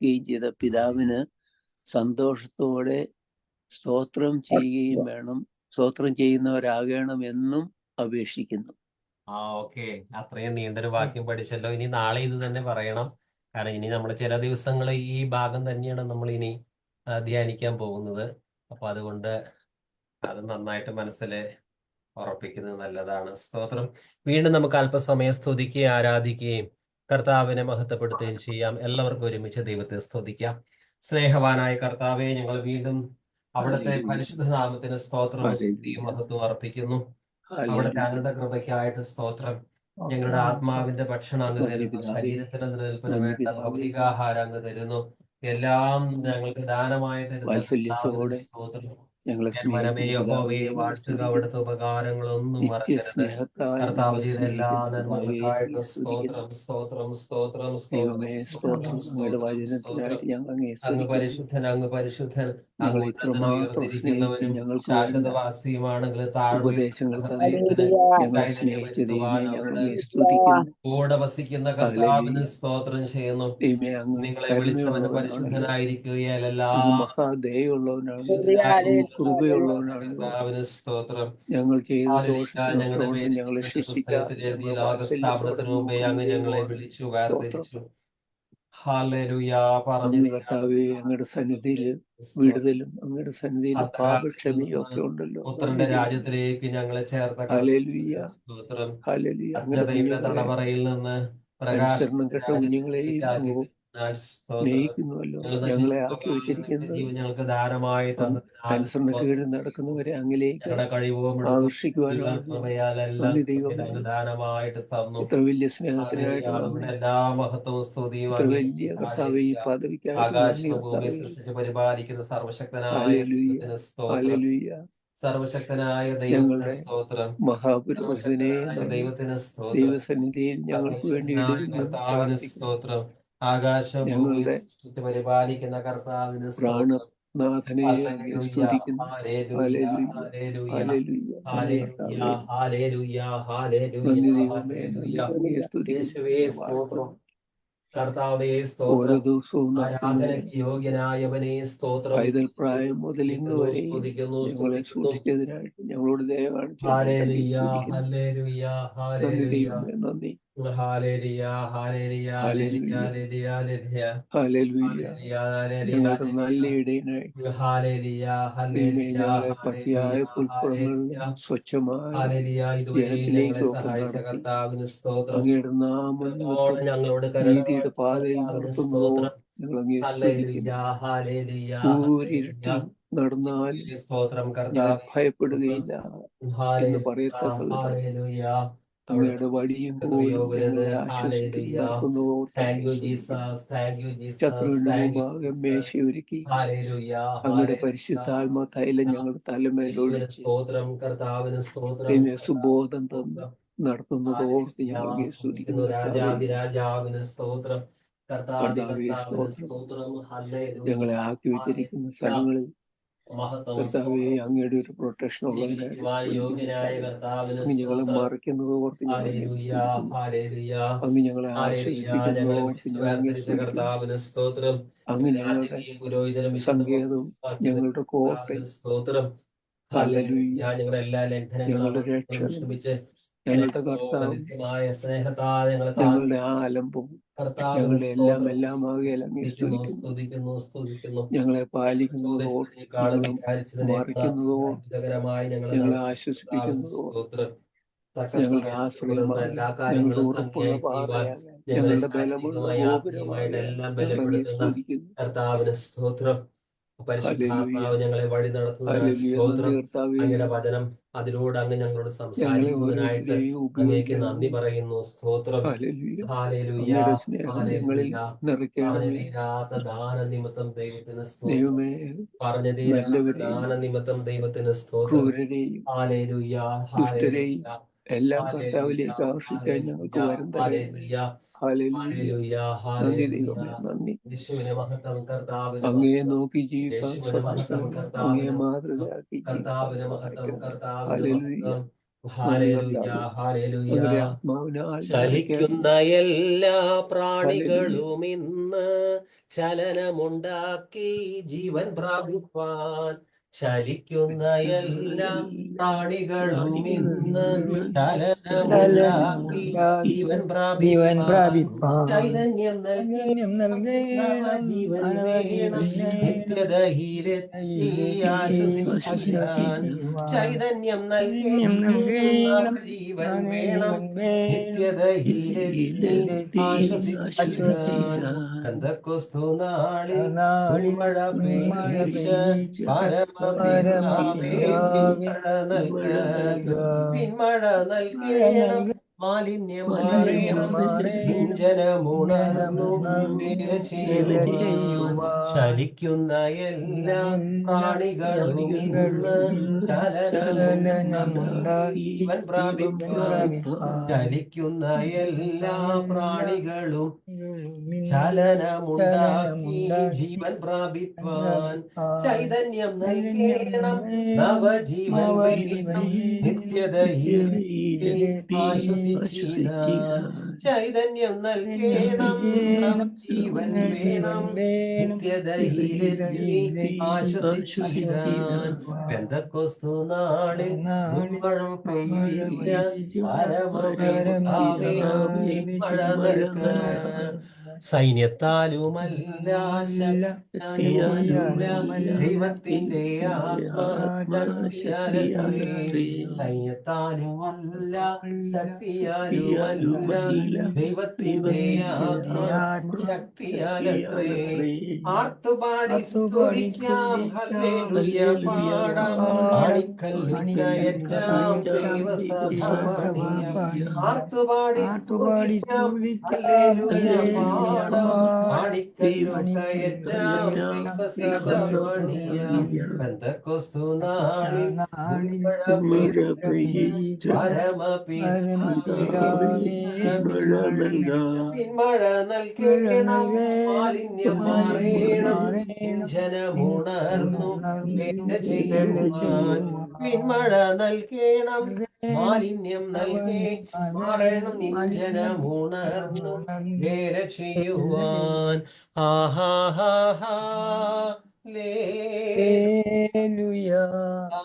കേൾക്കുകയും ചെയ്ത പിതാവിന് സന്തോഷത്തോടെ സ്തോത്രം ചെയ്യുകയും വേണം, സ്തോത്രം ചെയ്യുന്നവരാകണം എന്നും അപേക്ഷിക്കുന്നു. ഓക്കെ, അത്രയും നീണ്ടൊരു വാക്യം പഠിച്ചല്ലോ. ഇനി നാളെ ഇത് തന്നെ പറയണം. കാരണം ഇനി നമ്മൾ ചില ദിവസങ്ങൾ ഈ ഭാഗം തന്നെയാണ് നമ്മൾ ഇനി ധ്യാനിക്കാൻ പോകുന്നത്. അപ്പൊ അതുകൊണ്ട് അത് നന്നായിട്ട് മനസ്സിൽ ഉറപ്പിക്കുന്നത് നല്ലതാണ്. സ്തോത്രം. വീണ്ടും നമുക്ക് അല്പസമയം സ്തുതിക്കുകയും ആരാധിക്കുകയും കർത്താവിനെ മഹത്വപ്പെടുത്തുകയും ചെയ്യാം. എല്ലാവർക്കും ഒരുമിച്ച് ദൈവത്തെ സ്തുതിക്കാം. സ്നേഹവാനായ കർത്താവെ, ഞങ്ങൾ വീണ്ടും അവിടുത്തെ പരിശുദ്ധ നാമത്തിന് സ്തോത്രവും സ്തുതിയും മഹത്വം അർപ്പിക്കുന്നു. അവിടുത്തെ അനന്ത കൃപയ്ക്കായിട്ട് സ്തോത്രം. ഞങ്ങളുടെ ആത്മാവിന്റെ ഭക്ഷണം അങ്ങ് തരുന്നു, ശരീരത്തിന് നിലനിൽപ്പിന് വേണ്ട ഭൗതികാഹാരം അങ്ങ് തരുന്നു, എല്ലാം ഞങ്ങൾക്ക് ദാനമായി തരുന്ന സ്തോത്രം. മനമേ യഹോവയെ വാഴ്ത്തുക, അവിടുത്തെ ഉപകാരങ്ങളൊന്നും മറക്കരുത്. കർത്താവ് ചെയ്ത എല്ലാ നന്മകൾക്കായിട്ട് സ്തോത്രം, സ്തോത്രം, സ്തോത്രം, സ്തോത്രം, സ്തോത്രം, സ്തോത്രം, സ്തോത്രം. അങ്ങ് പരിശുദ്ധൻ, അങ്ങ് പരിശുദ്ധൻ, അങ്ങ് ഉന്നതത്തിൽ ഉയർന്നിരിക്കുന്നവരും ശാശ്വതവാസിയുമാണെങ്കിൽ കൂടെ വസിക്കുന്ന കർത്താവിന് സ്തോത്രം ചെയ്യുന്നു. നിങ്ങളെ വിളിച്ചവന് പരിശുദ്ധനായിരിക്കുകയാൽ കർത്താവിന് സ്തോത്രം. ഞങ്ങൾ ഞങ്ങളുടെ പുസ്തകത്തിൽ എഴുതിയ ലോകസ്ഥാപനത്തിന് മുമ്പേ അങ്ങ് ഞങ്ങളെ വിളിച്ചു വേർതിരിച്ചു. അങ്ങയുടെ സന്നിധിയിൽ വിടുതലും അങ്ങയുടെ സന്നിധിയിൽ പാപക്ഷമയും ഒക്കെ ഉണ്ടല്ലോ. പുത്രന്റെ രാജ്യത്തിലേക്ക് ഞങ്ങളെ ചേർത്ത സ്തോത്രം. അജ്ഞതയുടെ തടവറയിൽ നിന്ന് അനുസരണം കെട്ട കുഞ്ഞുങ്ങളെയും സ്നേഹിക്കുന്നുവല്ലോ. ഞങ്ങളെ ആക്കി വെച്ചിരിക്കുന്നത് ഞങ്ങൾക്ക് ധാരമായി അനുസരണക്കേട് നടക്കുന്നവരെ അങ്ങിലേക്ക് ആകർഷിക്കുവാനാണ്. ദാനമായിട്ട് തന്നു. ഇത്ര വലിയ സ്നേഹത്തിനായിട്ട് എല്ലാ മഹത്വവും സ്തുതിയും ഇത്ര വലിയ കർത്താവ് ഈ പദവിക്കായി ആകാശഭൂമി സൃഷ്ടിച്ച് പരിപാലിക്കുന്ന സർവശക്തനായ സർവശക്തനായ ദൈവത്തിന്റെ സ്തോത്രം. മഹാപുരോഹിതനെ ദൈവത്തിന് ദൈവസന്നിധിയിൽ ഞങ്ങൾക്ക് വേണ്ടി കർത്താവിന് സ്തോത്രം. ആകാശഭൂമി സൃഷ്ടിച്ച് പരിപാലിക്കുന്ന കർത്താവിന് പ്രാണനാഥനെ സ്തുതിക്കുന്നു. ഓരോ ദിവസവും യോഗ്യനായവനെ സ്തോത്രം. പൈതൽ പ്രായം മുതൽ ഇന്ന് വരെ ഞങ്ങളെ സൂക്ഷിച്ചതിനായിട്ട് ഞങ്ങളോട് ദയ കാണിച്ചു. നന്ദി. ഞങ്ങളുടെ നല്ല ഇടയനായി ഞങ്ങളെ പച്ചയായ പുൽപ്പുറങ്ങളിലും സ്വച്ഛമായ ജലത്തിലേക്കും ഒക്കെ നടത്തി അങ്ങയുടെ നാമം നീതിയുടെ പാതയിൽ നിർത്തുന്നതോട് ഞങ്ങൾ അങ്ങേ സ്തുതിക്കുന്നു. നടന്നാൽ ഞാൻ ഭയപ്പെടുകയില്ല എന്ന് പറയത്തക്ക അങ്ങയുടെ വടിയും കോലും ഞങ്ങളെ ആശ്വസിപ്പിക്കുന്നു. ശത്രുവിന്റെ മുമ്പാകെ മേശയൊരുക്കി അങ്ങയുടെ പരിശുദ്ധാത്മ തൈലം ഞങ്ങളുടെ തലമേൽ ഒഴിച്ച് സുബോധം തന്ന് നടത്തുന്നത് ഓർത്ത് ഞങ്ങൾ സ്തുതിക്കുന്നു. ഞങ്ങളെ ആക്കി വെച്ചിരിക്കുന്ന സ്ഥലങ്ങളിൽ കർത്താവെ അങ്ങയുടെ ഒരു പ്രൊട്ടക്ഷൻ ഉള്ളതിനായിട്ട് ഞങ്ങളെ മറിക്കുന്നത് ഓർത്ത് അങ്ങ് ഞങ്ങളെ ആശ്വസിപ്പിക്കുന്നത് ഓർത്ത് അങ്ങ് ഞങ്ങളുടെ സങ്കേതവും ഞങ്ങളുടെ കോട്ടയും ഞങ്ങളുടെ രക്ഷകനും ഞങ്ങളുടെ കർത്താവും ഞങ്ങളുടെ ആലംബവും ഞങ്ങളുടെ എല്ലാം ആകയാൽ അങ്ങേ സ്തുതിക്കുന്നു. ഞങ്ങളെ പാലിക്കുന്നതോ മറിക്കുന്നതോ ഞങ്ങളെ ആശ്വസിപ്പിക്കുന്നതോ ഞങ്ങളുടെ ആശ്രയമായി ഞങ്ങളുടെ ഉറപ്പുള്ള പാറയാകാൻ ഞങ്ങളുടെ ബലമുള്ള ഗോപുരമാകാൻ ഞങ്ങളെ സ്തുതിക്കുന്നു. പരിശുദ്ധാത്മാവ് ഞങ്ങളെ വഴി നടത്തുന്ന അങ്ങയുടെ വചനം അതിലൂടെ അങ്ങ് ഞങ്ങളോട് സംസാരിക്കുന്നതിനായിട്ട് അങ്ങേക്ക് നന്ദി പറയുന്നു. സ്തോത്രം. ദാന നിമിത്തം ദൈവത്തിന് സ്തോത്രം. പറഞ്ഞു ദാന നിമിത്തം ദൈവത്തിന് സ്തോത്രം. എല്ലാം കർത്താവിലേക്ക് ആകർഷിക്കാൻ ഞങ്ങൾക്ക് വരം തരുന്നു. നന്ദി. അങ്ങയെ നോക്കി ജീവിക്കാൻ അങ്ങയെ മാതൃകയാക്കി ഹല്ലേലൂയ, ഹല്ലേലൂയ. അങ്ങനെ ആത്മാവിനാൽ നിറയ്ക്കണം. ചലിക്കുന്ന എല്ലാ പ്രാണികളും ഇന്ന് ചലനമുണ്ടാക്കി ജീവൻ പ്രാപിപ്പാൻ. ചലിക്കുന്ന എല്ലാ പ്രാണികളും ഇന്ന് ചലനമുണ്ടാക്കി ജീവൻ പ്രാപിപ്പാൻ. ചൈതന്യം നൽകേണം, നവജീവൻ വേണം, നിത്യതയിലെത്തി ആശ്വസിക്കാൻ. ചൈതന്യം നൽകേണം, നവജീവൻ വേണം, നിത്യതയിലെത്തി ആശ്വസിക്കാൻ. പെന്തക്കോസ്തു നാളിൽ മഴ പെയ്യിച്ച പരമപിതാവേ പിന്മഴ നൽകേണം, മാലിന്യം മാറേണം, ജനമുണർന്നു വേല ചെയ്യുവാൻ. ചലിക്കുന്ന എല്ലാ പ്രാണികളും ഇന്ന് ചലനമുണ്ടാക്കി ജീവൻ പ്രാപിപ്പാൻ. ചലിക്കുന്ന എല്ലാ പ്രാണികളും ചലനമുണ്ടാക്കി ജീവൻ പ്രാപിപ്പാൻ. ചൈതന്യം നൽകേണം, നവജീവൻ വേണം, നിത്യതയിൽ ആശ്വസിച്ചിടാൻ. ചൈതന്യം നൽകേണം, നവജീവൻ വേണം, നിത്യതയിലെത്തി ആശ്വസിച്ചിടാൻ. പെന്തക്കോസ്തു നാളിൽ മഴ പെയ്യിച്ച പരമപിതാവേ മഴ നൽകാൻ. സൈന്യത്താലുമല്ല ശക്തിയാലുമല്ല ദൈവത്തിന്റെ ആത്മാശക്തിയാലത്രേ. സൈന്യത്താലുമല്ല ശക്തിയാലുമല്ല ദൈവത്തിന്റെ ആത്മാശക്തിയാലത്രേ. ആർത്തുപാടി സ്തുതിക്കാം, ഹല്ലേലൂയ പാടാം, ആണിക്കല്ലു കയറ്റാം, ദൈവസഭ പണിയാം. ആർത്തുപാടി സ്തുതിക്കാം, ഹല്ലേലൂയ പാടാം, ആണിക്കല്ലു കയറ്റാം, ദൈവസഭ പണിയാം. പെന്തക്കോസ്തു നാളിൽ പിന്മഴ നൽകേണം, മാലിന്യം മാറേണം, ജനമുണർന്നു വേല ചെയ്യുവാൻ. പിന്മഴ നൽകേണം, മാലിന്യം നൽകി മാറണം, ജനമുണർന്നു വേല ചെയ്യുവാൻ. ആഹാഹാ ലേലുയ,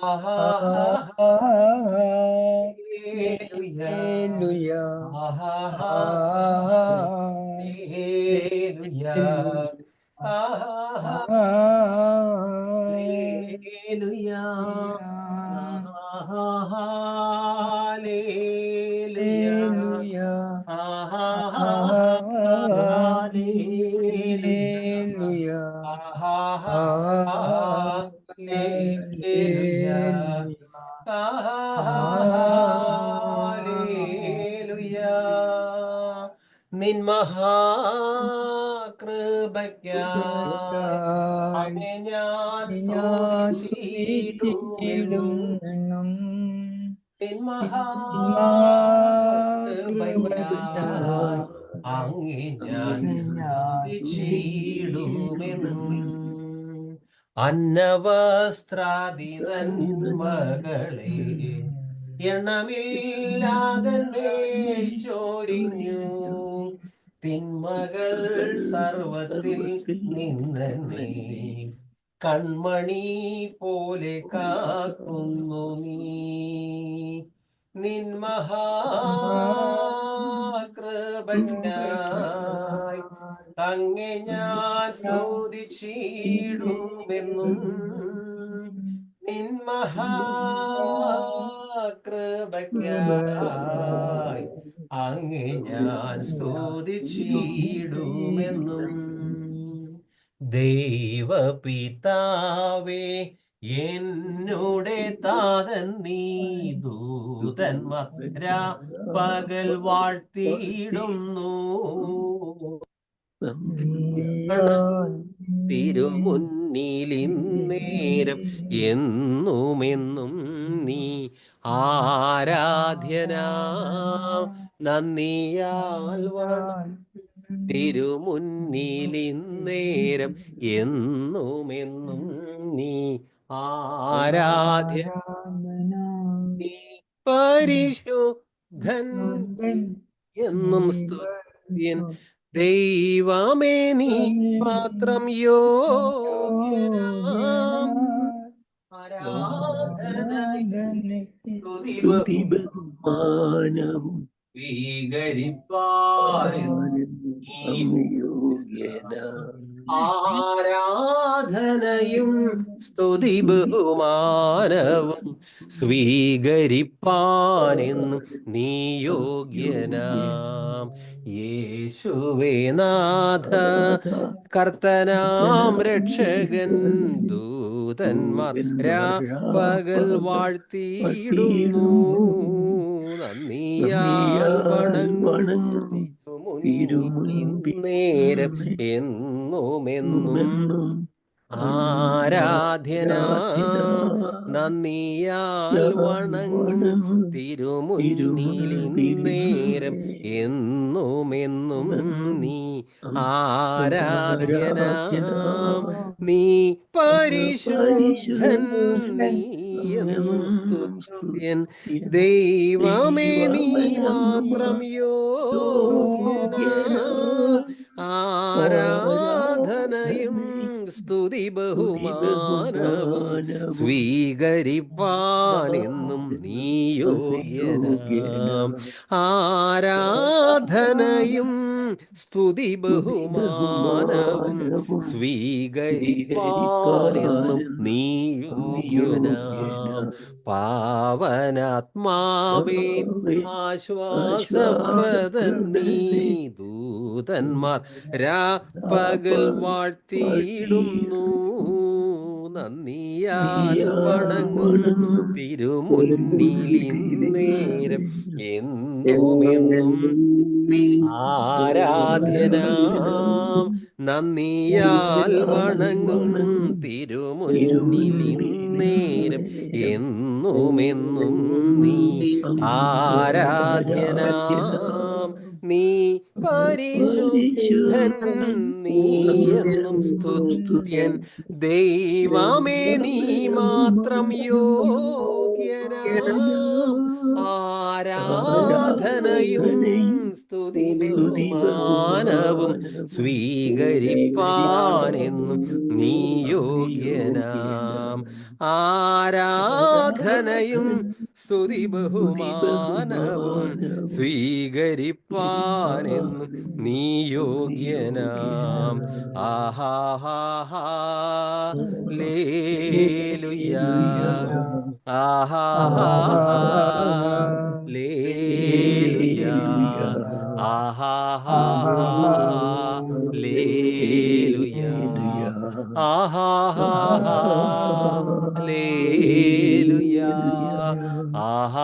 ആഹാഹാ ലേലുയ, ആഹാഹാ ലേലുയ, ആഹാഹാ ലേലുയ, ആഹാഹാ ലേലുയ, ആഹാഹാ ലേലുയ, ആഹാഹാ ലേലുയ, ഹല്ലേലൂയ. നിൻ മഹാകൃപയ്ക്കായി ഞാൻ സ്തുതിച്ചിടുമെന്നും. നിൻ മഹാകൃപയ്ക്കായി അങ്ങേ ഞാൻ സ്തുതിച്ചിടുമെന്നും. അന്നവസ്ത്രാദി നന്മകളെ എണ്ണമില്ലാതന്മേൽ ചൊരിഞ്ഞു. തിന്മകൾ സർവത്തിൽ നിന്നെ കൺമണി പോലെ കാക്കുന്നു നീ. നിൻ മഹാകൃപയ്ക്കായി അങ്ങേ ഞാൻ സ്തുതിച്ചിടുമെന്നും. നിൻ മഹാകൃപയ്ക്കായി അങ്ങേ ഞാൻ സ്തുതിച്ചിടുമെന്നും. ദൈവപിതാവേ എന്നുടെ താതൻ നീ, ദൂതന്മാരാ പകൽ വാഴ്ത്തിയിടുന്നു. തിരുമുന്നിലിന്നേരം എന്നുമെന്നും നീ ആരാധ്യനാം, നന്ദിയാൽ തിരുമുന്നിലിന്നേരം എന്നുമെന്നും നീ ആരാധ്യ. പരിശുദ്ധൻ എന്നും സ്തുത്യൻ. ദൈവമേ നീ മാത്രം യോഗ്യനാം. ആരാധനയും സ്തുതി ബഹുമാനവും സ്വീകരിപ്പാനും അങ്ങ് യോഗ്യനാം. ആരാധനയും സ്തുതി ബഹുമാനവും സ്വീകരിപ്പാനെന്നും നീ യോഗ്യനാം. യേശുവേ നാഥ കർത്തനാം രക്ഷകൻ, ദൂതന്മാർ പകൽ വാഴ്ത്തിയിടുന്നു. നന്ദിയാൽ വണങ്ങും നേരം എന്നുമെന്നും. ആരാധ്യനാ നന്ദിയാൽ വണങ്ങും തിരുമുന്നിലിന്നേരം എന്നുമെന്നും. നീ ആരാധ്യനാം, നീ പരിശുദ്ധൻ, നീ എന്നും സ്തുത്യൻ. ദൈവമേ നീ മാത്രം യോഗ്യനാം. ആരാധനയും സ്തുതി ബഹുമാനവും സ്വീകരിപ്പാനെന്നും നീ യോഗ്യനാം. ആരാധനയും സ്തുതി ബഹുമാനവും സ്വീകരിപ്പാനെന്നും നീ യോഗ്യനാം. പാവനാത്മാവേ ആശ്വാസപ്രദൻ നീ, ദൂതന്മാർ പകൽ വാഴ്ത്തിയിടുന്നു. നന്ദിയാൽ വണങ്ങും തിരുമുന്നിലിന്നേരം എന്നുമെന്നും. ആരാധനാം നന്ദിയാൽ വണങ്ങും തിരുമുന്നിലിന്നേരം എന്നുമെന്നും. നീ ആരാധ്യനാം, നീ പരിശുദ്ധൻ, നീ എന്നും സ്തുത്യൻ. ദൈവമേ നീ മാത്രം യോഗ്യനാം. ആരാധനയും സ്തുതി ബഹുമാനവും സ്വീകരിപ്പാനെന്നും നീ യോഗ്യനാം. ആരാധനയും സ്തുതി ബഹുമാനവും സ്വീകരിപ്പാനെന്നും നീ യോഗ്യനാം. ആഹാ ലേലുയാ, ആഹാ ലേലുയാ, ആഹാ ലേലുയാ, ആഹാ ലേലുയാ, ആഹാ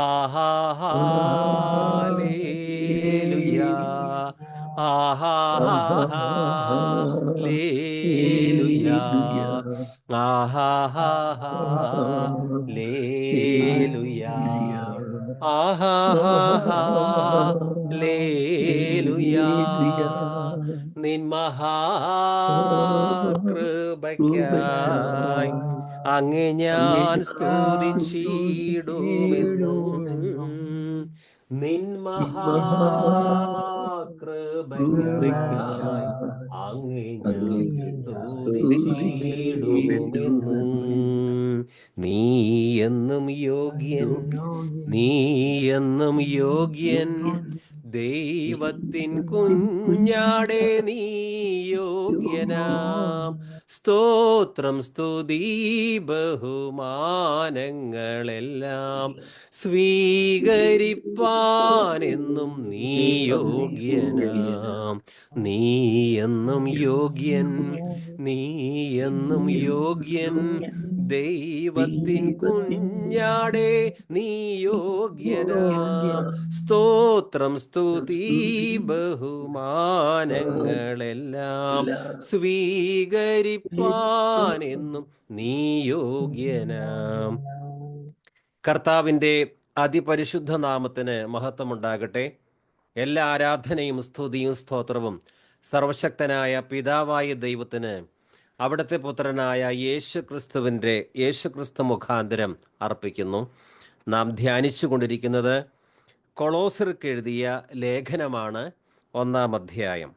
ലേലുയാ, ആഹാ ലേലുയാ, ആഹാ ലേലുയാ, ആഹാ ലേലുയാ. നിൻ മഹാകൃപയ്ക്കായി അങ്ങേ ഞാൻ സ്തുതിച്ചിടുമെന്നും. നിൻ മഹാകൃപയ്ക്കായി അങ്ങേ ഞാൻ സ്തുതിച്ചിടുമെന്നും. നീ എന്നും യോഗ്യൻ, നീ എന്നും യോഗ്യൻ. ദൈവത്തിൻ കുഞ്ഞാടേ നീ യോഗ്യനാം. സ്തോത്രം സ്തുതി ബഹുമാനങ്ങളെല്ലാം സ്വീകരിപ്പാനെന്നും നീ യോഗ്യനാം. നീ എന്നും യോഗ്യൻ, നീ എന്നും യോഗ്യൻ. ദൈവത്തിൻ കുഞ്ഞാടേ നീ യോഗ്യനാം. സ്തോത്രം സ്തുതി ബഹുമാനങ്ങളെല്ലാം സ്വീകരിപ്പാനെന്നും നീ യോഗ്യനാം. കർത്താവിൻ്റെ അതിപരിശുദ്ധ നാമത്തിന് മഹത്വമുണ്ടാകട്ടെ. എല്ലാ ആരാധനയും സ്തുതിയും സ്തോത്രവും സർവശക്തനായ പിതാവായ ദൈവത്തിന് അവിടുത്തെ പുത്രനായ യേശുക്രിസ്തു മുഖാന്തരം അർപ്പിക്കുന്നു. നാം ധ്യാനിച്ചു കൊണ്ടിരിക്കുന്നത് കൊളോസ്യർക്ക് എഴുതിയ ലേഖനമാണ്. 1-ാം അധ്യായം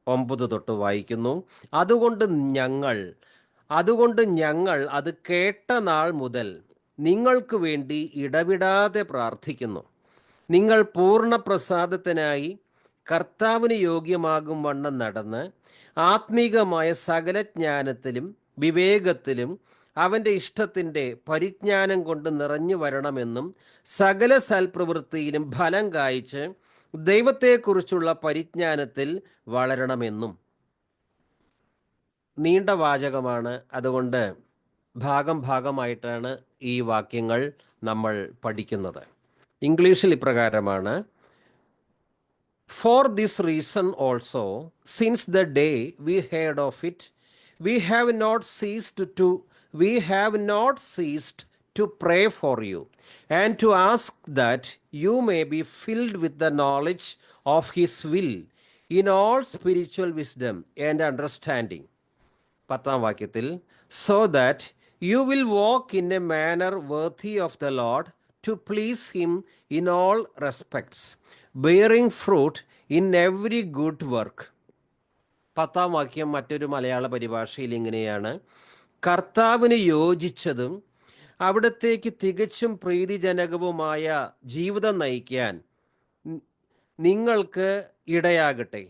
9 തൊട്ട് വായിക്കുന്നു. അതുകൊണ്ട് ഞങ്ങൾ അത് കേട്ട നാൾ മുതൽ നിങ്ങൾക്ക് വേണ്ടി ഇടവിടാതെ പ്രാർത്ഥിക്കുന്നു. നിങ്ങൾ പൂർണ്ണ പ്രസാദത്തിനായി കർത്താവിന് യോഗ്യമാകും വണ്ണം നടന്ന് ആത്മീകമായ സകല ജ്ഞാനത്തിലും വിവേകത്തിലും അവൻ്റെ ഇഷ്ടത്തിൻ്റെ പരിജ്ഞാനം കൊണ്ട് നിറഞ്ഞു വരണമെന്നും സകല സൽപ്രവൃത്തിയിലും ഫലം കായ്ച്ച് ദൈവത്തെക്കുറിച്ചുള്ള പരിജ്ഞാനത്തിൽ വളരണമെന്നും. നീണ്ട വാചകമാണ്, അതുകൊണ്ട് ഭാഗമായിട്ടാണ് ഈ വാക്യങ്ങൾ നമ്മൾ പഠിക്കുന്നത്. ഇംഗ്ലീഷിൽ ഇപ്രകാരമാണ്: For this reason also, since the day we heard of it, we have not ceased to pray for you and to ask that you may be filled with the knowledge of His will in all spiritual wisdom and understanding. 10-ാം വാക്യത്തിൽ, so that you will walk in a manner worthy of the Lord, to please Him in all respects, bearing fruit in every good work. 10-ാം വാക്യം മറ്റൊരു മലയാള പരിഭാഷയിൽ ഇങ്ങനെയാണ്: കർത്താവിന് യോജിച്ചതും അവിടത്തേക്ക് തികച്ചും പ്രീതിജനകവുമായ ജീവിതം നയിക്കാൻ നിങ്ങൾക്ക് ഇടയാകട്ടെ.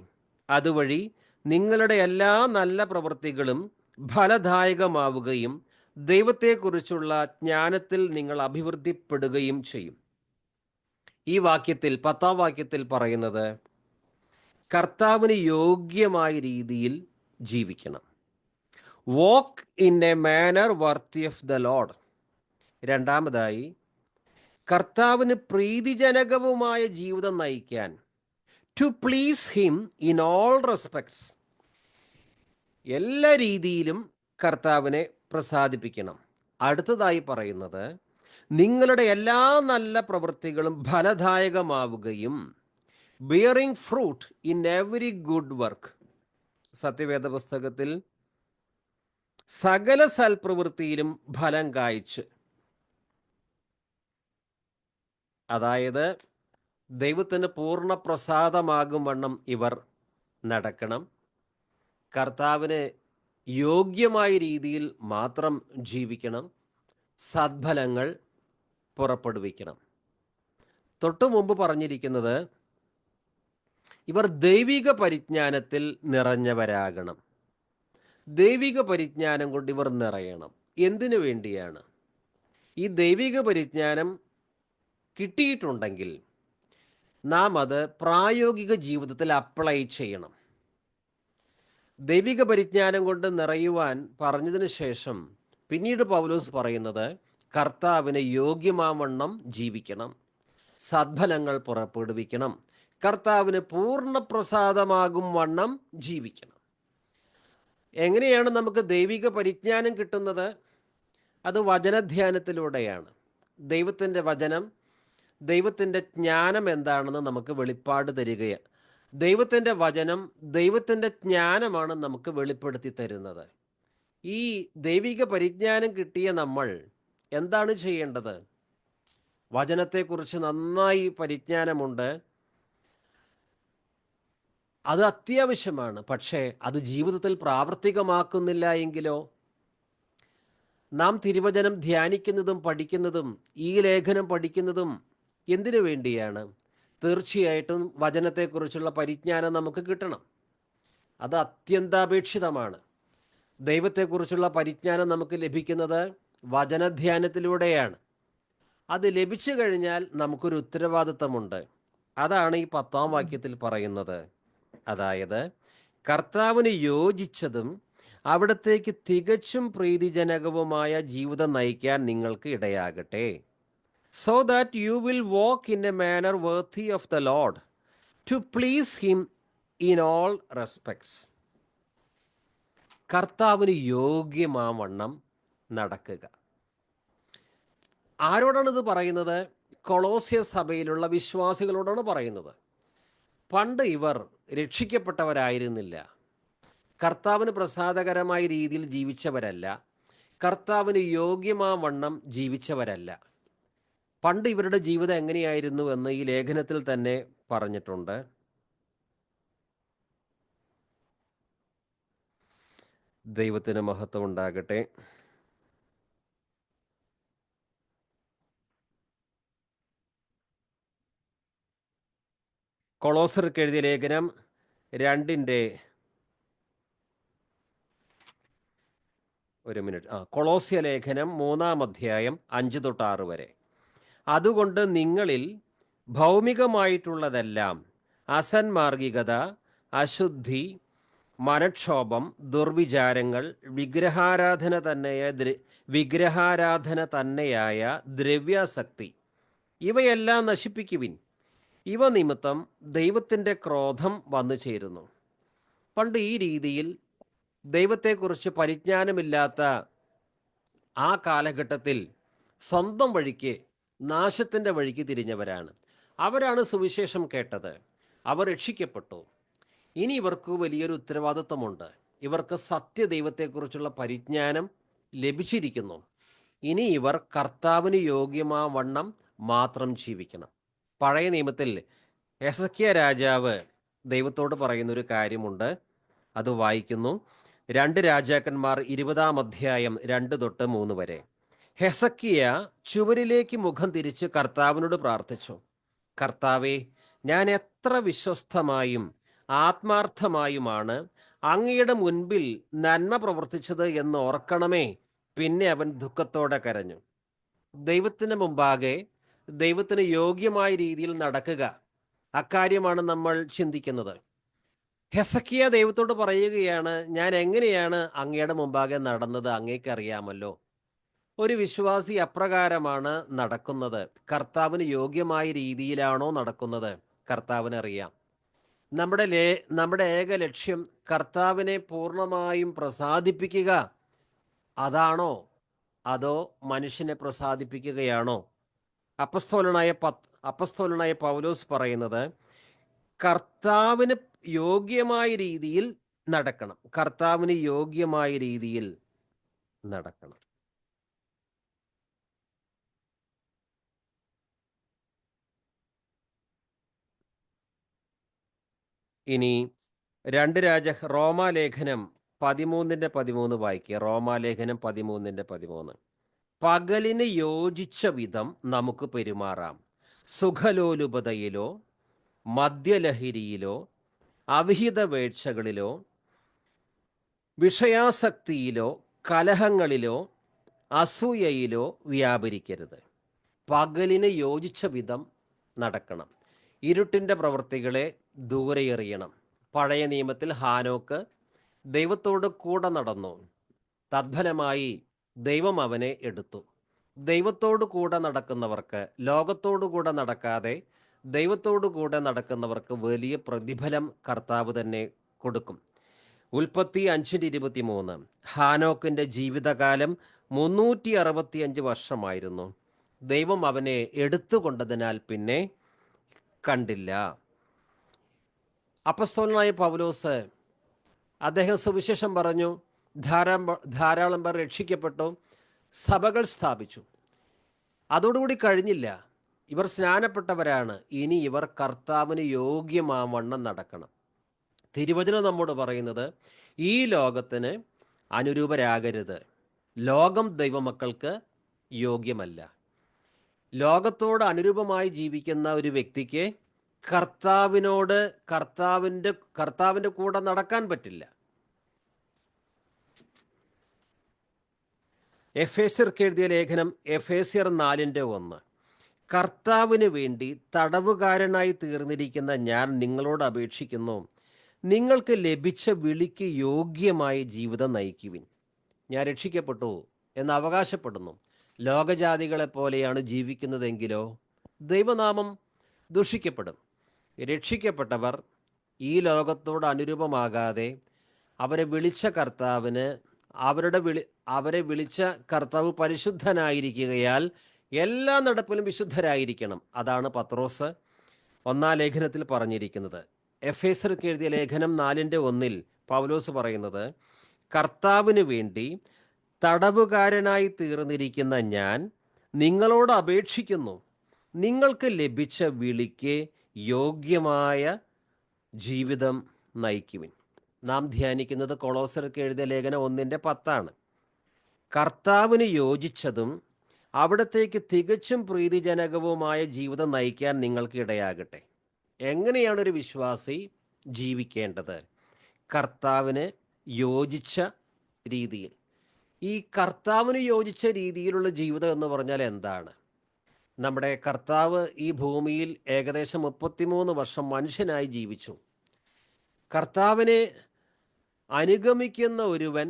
അതുവഴി നിങ്ങളുടെ എല്ലാ നല്ല പ്രവൃത്തികളും ഫലദായകമാവുകയും ദൈവത്തെക്കുറിച്ചുള്ള ജ്ഞാനത്തിൽ നിങ്ങൾ അഭിവൃദ്ധിപ്പെടുകയും ചെയ്യും. ഈ വാക്യത്തിൽ 10-ാം വാക്യത്തിൽ പറയുന്നത് കർത്താവിന് യോഗ്യമായ രീതിയിൽ ജീവിക്കണം. Walk in a manner worthy of the lord. രണ്ടാമതായി, കർത്താവിന് പ്രീതിജനകവുമായ ജീവിതം നയിക്കാൻ, to please him in all respects. എല്ലാ രീതിയിലും കർത്താവിനെ പ്രസാദിപ്പിക്കണം. അടുത്തതായി പറയുന്നത് നിങ്ങളുടെ എല്ലാ നല്ല പ്രവൃത്തികളും ഫലദായകമാവുകയും, bearing fruit in every good work. സത്യവേദ പുസ്തകത്തിൽ സകല സൽപ്രവൃത്തിയിലും ഫലം കായ്ച്ച്, അതായത് ദൈവത്തിന് പൂർണ്ണ പ്രസാദമാകും വണ്ണം ഇവർ നടക്കണം. കർത്താവിന് യോഗ്യമായ രീതിയിൽ മാത്രം ജീവിക്കണം. സദ്ഫലങ്ങൾ പുറപ്പെടുവിക്കണം. തൊട്ടു മുമ്പ് പറഞ്ഞിരിക്കുന്നത് ഇവർ ദൈവിക പരിജ്ഞാനത്തിൽ നിറഞ്ഞവരാകണം. ദൈവിക പരിജ്ഞാനം കൊണ്ട് ഇവർ നിറയണം. എന്തിനു വേണ്ടിയാണ്? ഈ ദൈവിക പരിജ്ഞാനം കിട്ടിയിട്ടുണ്ടെങ്കിൽ നാം അത് പ്രായോഗിക ജീവിതത്തിൽ അപ്ലൈ ചെയ്യണം. ദൈവിക പരിജ്ഞാനം കൊണ്ട് നിറയുവാൻ പറഞ്ഞതിന് ശേഷം പിന്നീട് പൗലോസ് പറയുന്നത് കർത്താവിന് യോഗ്യമാവണ്ണം ജീവിക്കണം, സദ്ഫലങ്ങൾ പുറപ്പെടുവിക്കണം, കർത്താവിന് പൂർണ്ണ പ്രസാദമാകും വണ്ണം ജീവിക്കണം. എങ്ങനെയാണ് നമുക്ക് ദൈവിക പരിജ്ഞാനം കിട്ടുന്നത്? അത് വചനധ്യാനത്തിലൂടെയാണ്. ദൈവത്തിൻ്റെ വചനം, ദൈവത്തിൻ്റെ ജ്ഞാനം എന്താണെന്ന് നമുക്ക് വെളിപ്പാട് തരികയാണ്. ദൈവത്തിൻ്റെ വചനം, ദൈവത്തിൻ്റെ ജ്ഞാനമാണ് നമുക്ക് വെളിപ്പെടുത്തി തരുന്നത്. ഈ ദൈവിക പരിജ്ഞാനം കിട്ടിയ നമ്മൾ എന്താണ് ചെയ്യേണ്ടത്? വചനത്തെക്കുറിച്ച് നന്നായി പരിജ്ഞാനമുണ്ട്, അത് അത്യാവശ്യമാണ്. പക്ഷേ അത് ജീവിതത്തിൽ പ്രാവർത്തികമാക്കുന്നില്ല എങ്കിലോ? നാം തിരുവചനം ധ്യാനിക്കുന്നതും പഠിക്കുന്നതും ഈ ലേഖനം പഠിക്കുന്നതും എന്തിനു വേണ്ടിയാണ്? തീർച്ചയായിട്ടും വചനത്തെക്കുറിച്ചുള്ള പരിജ്ഞാനം നമുക്ക് കിട്ടണം. അത് അത്യന്താപേക്ഷിതമാണ്. ദൈവത്തെക്കുറിച്ചുള്ള പരിജ്ഞാനം നമുക്ക് ലഭിക്കുന്നത് വചനധ്യാനത്തിലൂടെയാണ്. അത് ലഭിച്ചു കഴിഞ്ഞാൽ നമുക്കൊരു ഉത്തരവാദിത്തമുണ്ട്. അതാണ് ഈ 10-ാം വാക്യത്തിൽ പറയുന്നത്. അതായത് കർത്താവിന് യോജിച്ചതും അവിടത്തേക്ക് തികച്ചും പ്രീതിജനകവുമായ ജീവിതം നയിക്കാൻ നിങ്ങൾക്ക് ഇടയാകട്ടെ. So that you will walk in a manner worthy of the Lord, to please Him in all respects. കർത്താവിന് യോഗ്യമാവണ്ണം നടക്കുക. ആരോടാണിത് പറയുന്നത്? കൊളോസ്യ സഭയിലുള്ള വിശ്വാസികളോടാണ് പറയുന്നത്. പണ്ട് ഇവർ രക്ഷിക്കപ്പെട്ടവരായിരുന്നില്ല, കർത്താവിന് പ്രസാദകരമായ രീതിയിൽ ജീവിച്ചവരല്ല, കർത്താവിന് യോഗ്യമാവണ്ണം ജീവിച്ചവരല്ല. പണ്ട് ഇവരുടെ ജീവിതം എങ്ങനെയായിരുന്നു എന്ന് ഈ ലേഖനത്തിൽ തന്നെ പറഞ്ഞിട്ടുണ്ട്. ദൈവത്തിന് മഹത്വം ഉണ്ടാകട്ടെ. കൊളോസ്യർക്ക് എഴുതിയ ലേഖനം 2 കൊളോസ്യ ലേഖനം 3 അധ്യായം 5-6 വരെ. അതുകൊണ്ട് നിങ്ങളിൽ ഭൗമികമായിട്ടുള്ളതെല്ലാം, അസന്മാർഗികത, അശുദ്ധി, മനക്ഷോഭം, ദുർവിചാരങ്ങൾ, വിഗ്രഹാരാധന തന്നെയായ ദ്രവ്യാസക്തി, ഇവയെല്ലാം നശിപ്പിക്കുവിൻ. ഇവ നിമിത്തം ദൈവത്തിൻ്റെ ക്രോധം വന്നു ചേരുന്നു. പണ്ട് ഈ രീതിയിൽ ദൈവത്തെക്കുറിച്ച് പരിജ്ഞാനമില്ലാത്ത ആ കാലഘട്ടത്തിൽ സ്വന്തം വഴിക്ക്, നാശത്തിൻ്റെ വഴിക്ക് തിരിഞ്ഞവരാണ്. അവരാണ് സുവിശേഷം കേട്ടത്, അവർ രക്ഷിക്കപ്പെട്ടു. ഇനി ഇവർക്ക് വലിയൊരു ഉത്തരവാദിത്വമുണ്ട്. ഇവർക്ക് സത്യദൈവത്തെക്കുറിച്ചുള്ള പരിജ്ഞാനം ലഭിച്ചിരിക്കുന്നു. ഇനി ഇവർ കർത്താവിന് യോഗ്യമാവണ്ണം മാത്രം ജീവിക്കണം. പഴയ നിയമത്തിൽ ഹെസക്കിയ രാജാവ് ദൈവത്തോട് പറയുന്നൊരു കാര്യമുണ്ട്. അത് വായിക്കുന്നു. 2 രാജാക്കന്മാർ 20 അധ്യായം 2-3 വരെ. ഹെസക്കിയ ചുവരിലേക്ക് മുഖം തിരിച്ച് കർത്താവിനോട് പ്രാർത്ഥിച്ചു. കർത്താവേ, ഞാൻ എത്ര വിശ്വസ്തമായും ആത്മാർത്ഥമായുമാണ് അങ്ങയുടെ മുൻപിൽ നന്മ പ്രവർത്തിച്ചത് എന്ന് ഓർക്കണമേ. പിന്നെ അവൻ ദുഃഖത്തോടെ കരഞ്ഞു. ദൈവത്തിന് മുമ്പാകെ ദൈവത്തിന് യോഗ്യമായ രീതിയിൽ നടക്കുക, അക്കാര്യമാണ് നമ്മൾ ചിന്തിക്കുന്നത്. ഹെസക്കിയ ദൈവത്തോട് പറയുകയാണ്, ഞാൻ എങ്ങനെയാണ് അങ്ങയുടെ മുമ്പാകെ നടന്നത് അങ്ങേക്കറിയാമല്ലോ. ഒരു വിശ്വാസി അപ്രകാരമാണ് നടക്കുന്നത്. കർത്താവിന് യോഗ്യമായ രീതിയിലാണോ നടക്കുന്നത്? കർത്താവിനറിയാം. നമ്മുടെ ഏക ലക്ഷ്യം കർത്താവിനെ പൂർണ്ണമായും പ്രസാദിപ്പിക്കുക, അതാണോ അതോ മനുഷ്യനെ പ്രസാദിപ്പിക്കുകയാണോ? അപ്പസ്തോലനായ പൗലോസ് പറയുന്നത്, കർത്താവിന് യോഗ്യമായ രീതിയിൽ നടക്കണം. കർത്താവിന് യോഗ്യമായ രീതിയിൽ നടക്കണം. ഇനി റോമാലേഖനം 13:13 വായിക്കുക. റോമാലേഖനം 13:13. പകലിന് യോജിച്ച വിധം നമുക്ക് പെരുമാറാം. സുഖലോലുപതയിലോ മദ്യലഹരിയിലോ അവിഹിത വേഴ്ചകളിലോ വിഷയാസക്തിയിലോ കലഹങ്ങളിലോ അസൂയയിലോ വ്യാപരിക്കരുത്. പകലിന് യോജിച്ച വിധം നടക്കണം. ഇരുട്ടിൻ്റെ പ്രവൃത്തികളെ ദൂരെ എറിയണം. പഴയ നിയമത്തിൽ ഹാനോക്ക് ദൈവത്തോട് കൂടെ നടന്നു. തദ്ഫലമായി ദൈവം അവനെ എടുത്തു. ദൈവത്തോടു കൂടെ നടക്കുന്നവർക്ക്, ലോകത്തോടു കൂടെ നടക്കാതെ ദൈവത്തോടു കൂടെ നടക്കുന്നവർക്ക് വലിയ പ്രതിഫലം കർത്താവ് തന്നെ കൊടുക്കും. ഉൽപ്പത്തി 5:23. ഹാനോക്കിൻ്റെ ജീവിതകാലം 365 വർഷമായിരുന്നു. ദൈവം അവനെ എടുത്തുകൊണ്ടതിനാൽ പിന്നെ കണ്ടില്ല. അപ്പസ്തോലനായ പൗലോസ് അദ്ദേഹം സുവിശേഷം പറഞ്ഞു, ധാരാളം പേർ രക്ഷിക്കപ്പെട്ടു, സഭകൾ സ്ഥാപിച്ചു. അതോടുകൂടി കഴിഞ്ഞില്ല. ഇവർ സ്നാനപ്പെട്ടവരാണ്. ഇനി ഇവർ കർത്താവിന് യോഗ്യമാവണ്ണം നടക്കണം. തിരുവചനം നമ്മോട് പറയുന്നത്, ഈ ലോകത്തിന് അനുരൂപരാകരുത്. ലോകം ദൈവമക്കൾക്ക് യോഗ്യമല്ല. ലോകത്തോട് അനുരൂപമായി ജീവിക്കുന്ന ഒരു വ്യക്തിക്ക് കർത്താവിൻ്റെ കൂടെ നടക്കാൻ പറ്റില്ല. എഫേസ്യർക്ക് എഴുതിയ ലേഖനം എഫേസ്യർ 4:1. കർത്താവിന് വേണ്ടി തടവുകാരനായി തീർന്നിരിക്കുന്ന ഞാൻ നിങ്ങളോട് അപേക്ഷിക്കുന്നു, നിങ്ങൾക്ക് ലഭിച്ച വിളിക്ക് യോഗ്യമായ ജീവിതം നയിക്കുവിൻ. ഞാൻ രക്ഷിക്കപ്പെട്ടു എന്ന് അവകാശപ്പെടുന്നു, ലോകജാതികളെപ്പോലെയാണ് ജീവിക്കുന്നതെങ്കിലോ ദൈവനാമം ദുഷിക്കപ്പെടും. രക്ഷിക്കപ്പെട്ടവർ ഈ ലോകത്തോട് അനുരൂപമാകാതെ അവരെ വിളിച്ച കർത്താവ് പരിശുദ്ധനായിരിക്കുകയാൽ എല്ലാ നടപ്പിലും വിശുദ്ധരായിരിക്കണം. അതാണ് പത്രോസ് 1 ലേഖനത്തിൽ പറഞ്ഞിരിക്കുന്നത്. എഫേസ്യർക്ക് എഴുതിയ ലേഖനം 4:1 പൗലോസ് പറയുന്നത്, കർത്താവിന് വേണ്ടി തടവുകാരനായി തീർന്നിരിക്കുന്ന ഞാൻ നിങ്ങളോട് അപേക്ഷിക്കുന്നു, നിങ്ങൾക്ക് ലഭിച്ച വിളിക്ക് യോഗ്യമായ ജീവിതം നയിക്കുവിൻ. നാം ധ്യാനിക്കുന്നത് കൊളോസ്യർക്ക് എഴുതിയ ലേഖനം 1:10. കർത്താവിന് യോജിച്ചതും അവിടത്തേക്ക് തികച്ചും പ്രീതിജനകവുമായ ജീവിതം നയിക്കാൻ നിങ്ങൾക്ക് ഇടയാകട്ടെ. എങ്ങനെയാണ് ഒരു വിശ്വാസി ജീവിക്കേണ്ടത്? കർത്താവിന് യോജിച്ച രീതിയിൽ. ഈ കർത്താവിന് യോജിച്ച രീതിയിലുള്ള ജീവിതം എന്ന് പറഞ്ഞാൽ എന്താണ്? നമ്മുടെ കർത്താവ് ഈ ഭൂമിയിൽ ഏകദേശം 33 വർഷം മനുഷ്യനായി ജീവിച്ചു. കർത്താവിനെ അനുഗമിക്കുന്ന ഒരുവൻ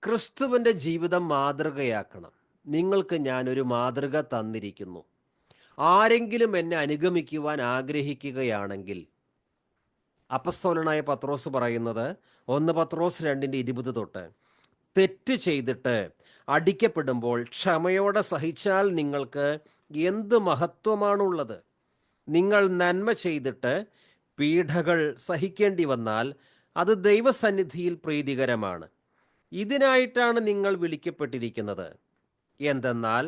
ക്രിസ്തുവിൻ്റെ ജീവിതം മാതൃകയാക്കണം. നിങ്ങൾക്ക് ഞാനൊരു മാതൃക തന്നിരിക്കുന്നു. ആരെങ്കിലും എന്നെ അനുഗമിക്കുവാൻ ആഗ്രഹിക്കുകയാണെങ്കിൽ, അപ്പസ്തോലനായ പത്രോസ് പറയുന്നത് 1 പത്രോസ് 2:20 തൊട്ട്, തെറ്റ് ചെയ്തിട്ട് അടിക്കപ്പെടുമ്പോൾ ക്ഷമയോടെ സഹിച്ചാൽ നിങ്ങൾക്ക് എന്ത് മഹത്വമാണുള്ളത്? നിങ്ങൾ നന്മ ചെയ്തിട്ട് പീഡകൾ സഹിക്കേണ്ടി വന്നാൽ അത് ദൈവസന്നിധിയിൽ പ്രീതികരമാണ്. ഇതിനായിട്ടാണ് നിങ്ങൾ വിളിക്കപ്പെട്ടിരിക്കുന്നത്. എന്തെന്നാൽ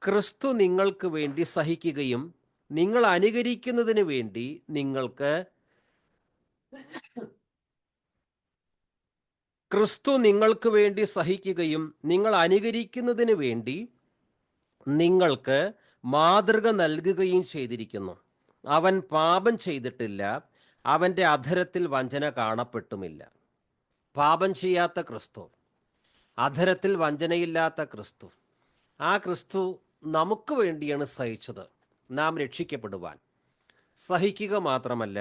ക്രിസ്തു നിങ്ങൾക്ക് വേണ്ടി സഹിക്കുകയും നിങ്ങൾ അനുകരിക്കുന്നതിന് വേണ്ടി നിങ്ങൾക്ക് സഹിക്കുകയും നിങ്ങൾ അനുകരിക്കുന്നതിന് വേണ്ടി നിങ്ങൾക്ക് മാതൃക നൽകുകയും ചെയ്തിരിക്കുന്നു. അവൻ പാപം ചെയ്തിട്ടില്ല, അവൻ്റെ അധരത്തിൽ വഞ്ചന കാണപ്പെട്ടുമില്ല. പാപം ചെയ്യാത്ത ക്രിസ്തു, അധരത്തിൽ വഞ്ചനയില്ലാത്ത ക്രിസ്തു, ആ ക്രിസ്തു നമുക്ക് വേണ്ടിയാണ് സഹിച്ചത്, നാം രക്ഷിക്കപ്പെടുവാൻ. സഹിക്കുക മാത്രമല്ല,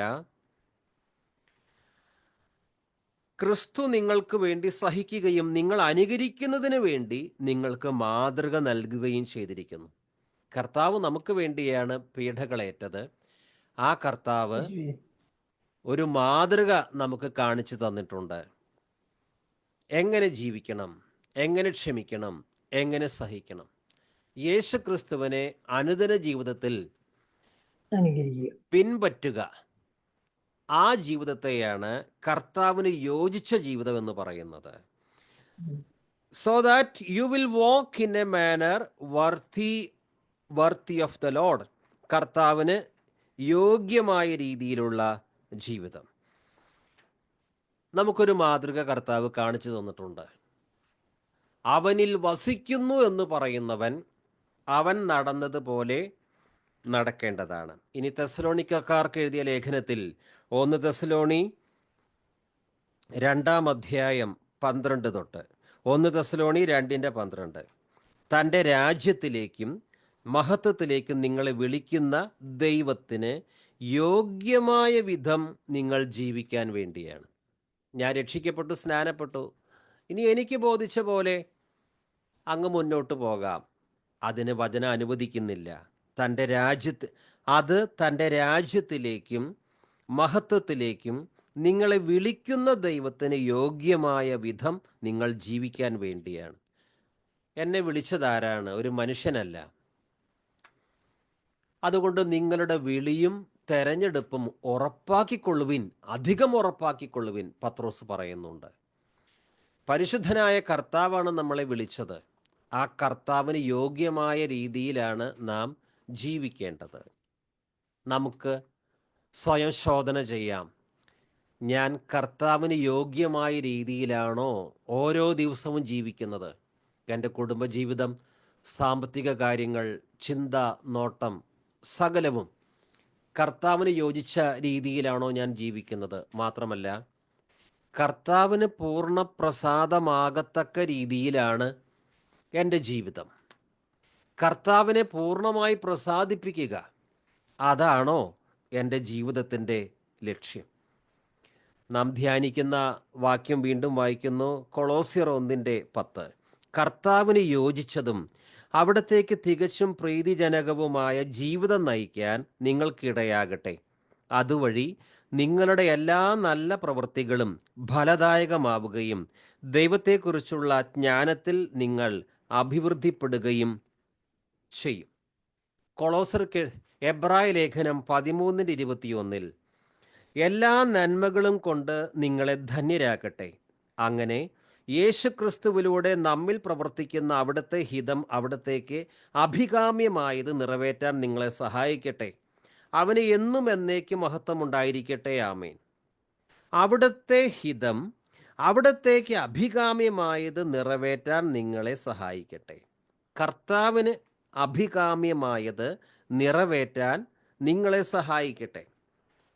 ക്രിസ്തു നിങ്ങൾക്ക് വേണ്ടി സഹിക്കുകയും നിങ്ങൾ അനുകരിക്കുന്നതിന് വേണ്ടി നിങ്ങൾക്ക് മാതൃക നൽകുകയും ചെയ്തിരിക്കുന്നു. കർത്താവ് നമുക്ക് വേണ്ടിയാണ് പീഡകളേറ്റത്. ആ കർത്താവ് ഒരു മാതൃക നമുക്ക് കാണിച്ചു തന്നിട്ടുണ്ട്. എങ്ങനെ ജീവിക്കണം, എങ്ങനെ ക്ഷമിക്കണം, എങ്ങനെ സഹിക്കണം. യേശു ക്രിസ്തുവിനെ അനുദിന ജീവിതത്തിൽ പിൻപറ്റുക, ആ ജീവിതത്തെയാണ് കർത്താവിന് യോജിച്ച ജീവിതം എന്ന് പറയുന്നത്. So that you will walk in a manner worthy of the lord. കർത്താവിന് യോഗ്യമായ രീതിയിലുള്ള ജീവിതം. നമുക്കൊരു മാതൃക കർത്താവ് കാണിച്ചു തന്നിട്ടുണ്ട്. അവനിൽ വസിക്കുന്നു എന്ന് പറയുന്നവൻ അവൻ നടന്നതുപോലെ നടക്കേണ്ടതാണ്. ഇനി തെസ്സലോനിക്കക്കാർക്ക് എഴുതിയ ലേഖനത്തിൽ 1 തെസ്സലോനി 2:12 തൊട്ട്, 1 തെസ്സലോനി 2:12, തൻ്റെ രാജ്യത്തിലേക്കും മഹത്വത്തിലേക്കും നിങ്ങളെ വിളിക്കുന്ന ദൈവത്തിന് യോഗ്യമായ വിധം നിങ്ങൾ ജീവിക്കാൻ വേണ്ടിയാണ്. ഞാൻ രക്ഷിക്കപ്പെട്ടു, സ്നാനപ്പെട്ടു, ഇനി എനിക്ക് ബോധിച്ച പോലെ അങ്ങ് മുന്നോട്ട് പോകാം. അതിന് വചനം അനുവദിക്കുന്നില്ല. തൻ്റെ രാജ്യത്തിലേക്കും മഹത്വത്തിലേക്കും നിങ്ങളെ വിളിക്കുന്ന ദൈവത്തിന് യോഗ്യമായ വിധം നിങ്ങൾ ജീവിക്കാൻ വേണ്ടിയാണ്. എന്നെ വിളിച്ചതാരാണ്? ഒരു മനുഷ്യനല്ല. അതുകൊണ്ട് നിങ്ങളുടെ വിളിയും തെരഞ്ഞെടുപ്പും ഉറപ്പാക്കിക്കൊള്ളുവിൻ, അധികം ഉറപ്പാക്കിക്കൊള്ളുവിൻ, പത്രോസ് പറയുന്നുണ്ട്. പരിശുദ്ധനായ കർത്താവാണ് നമ്മളെ വിളിച്ചത്. ആ കർത്താവിന് യോഗ്യമായ രീതിയിലാണ് നാം ജീവിക്കേണ്ടത്. നമുക്ക് സ്വയം ശോധന ചെയ്യാം. ഞാൻ കർത്താവിന് യോഗ്യമായ രീതിയിലാണോ ഓരോ ദിവസവും ജീവിക്കുന്നത്? എൻ്റെ കുടുംബജീവിതം, സാമ്പത്തിക കാര്യങ്ങൾ, ചിന്ത, നോട്ടം, സകലവും കർത്താവിന് യോജിച്ച രീതിയിലാണോ ഞാൻ ജീവിക്കുന്നത്? മാത്രമല്ല, കർത്താവിന് പൂർണ്ണ പ്രസാദമാകത്തക്ക രീതിയിലാണ് എൻ്റെ ജീവിതം. കർത്താവിനെ പൂർണ്ണമായി പ്രസാദിപ്പിക്കുക, അതാണോ എൻ്റെ ജീവിതത്തിൻ്റെ ലക്ഷ്യം? നാം ധ്യാനിക്കുന്ന വാക്യം വീണ്ടും വായിക്കുന്നു. കൊളോസ്യർ 1:10. കർത്താവിന് യോജിച്ചതും അവിടത്തേക്ക് തികച്ചും പ്രീതിജനകവുമായ ജീവിതം നയിക്കാൻ നിങ്ങൾക്കിടയാകട്ടെ. അതുവഴി നിങ്ങളുടെ എല്ലാ നല്ല പ്രവൃത്തികളും ഫലദായകമാവുകയും ദൈവത്തെക്കുറിച്ചുള്ള ജ്ഞാനത്തിൽ നിങ്ങൾ അഭിവൃദ്ധിപ്പെടുകയും ചെയ്യും. കൊളോസ്യർക്ക് എബ്രായ ലേഖനം 13:21. എല്ലാ നന്മകളും കൊണ്ട് നിങ്ങളെ ധന്യരാക്കട്ടെ, അങ്ങനെ യേശുക്രിസ്തുവിലൂടെ നമ്മിൽ പ്രവർത്തിക്കുന്ന അവിടുത്തെ ഹിതം അവിടത്തേക്ക് അഭികാമ്യമായത് നിറവേറ്റാൻ നിങ്ങളെ സഹായിക്കട്ടെ. അവന് എന്നും എന്നേക്കും മഹത്വമുണ്ടായിരിക്കട്ടെ. ആമേൻ. അവിടുത്തെ ഹിതം അവിടത്തേക്ക് അഭികാമ്യമായത് നിറവേറ്റാൻ നിങ്ങളെ സഹായിക്കട്ടെ. കർത്താവിന് അഭികാമ്യമായത് നിറവേറ്റാൻ നിങ്ങളെ സഹായിക്കട്ടെ.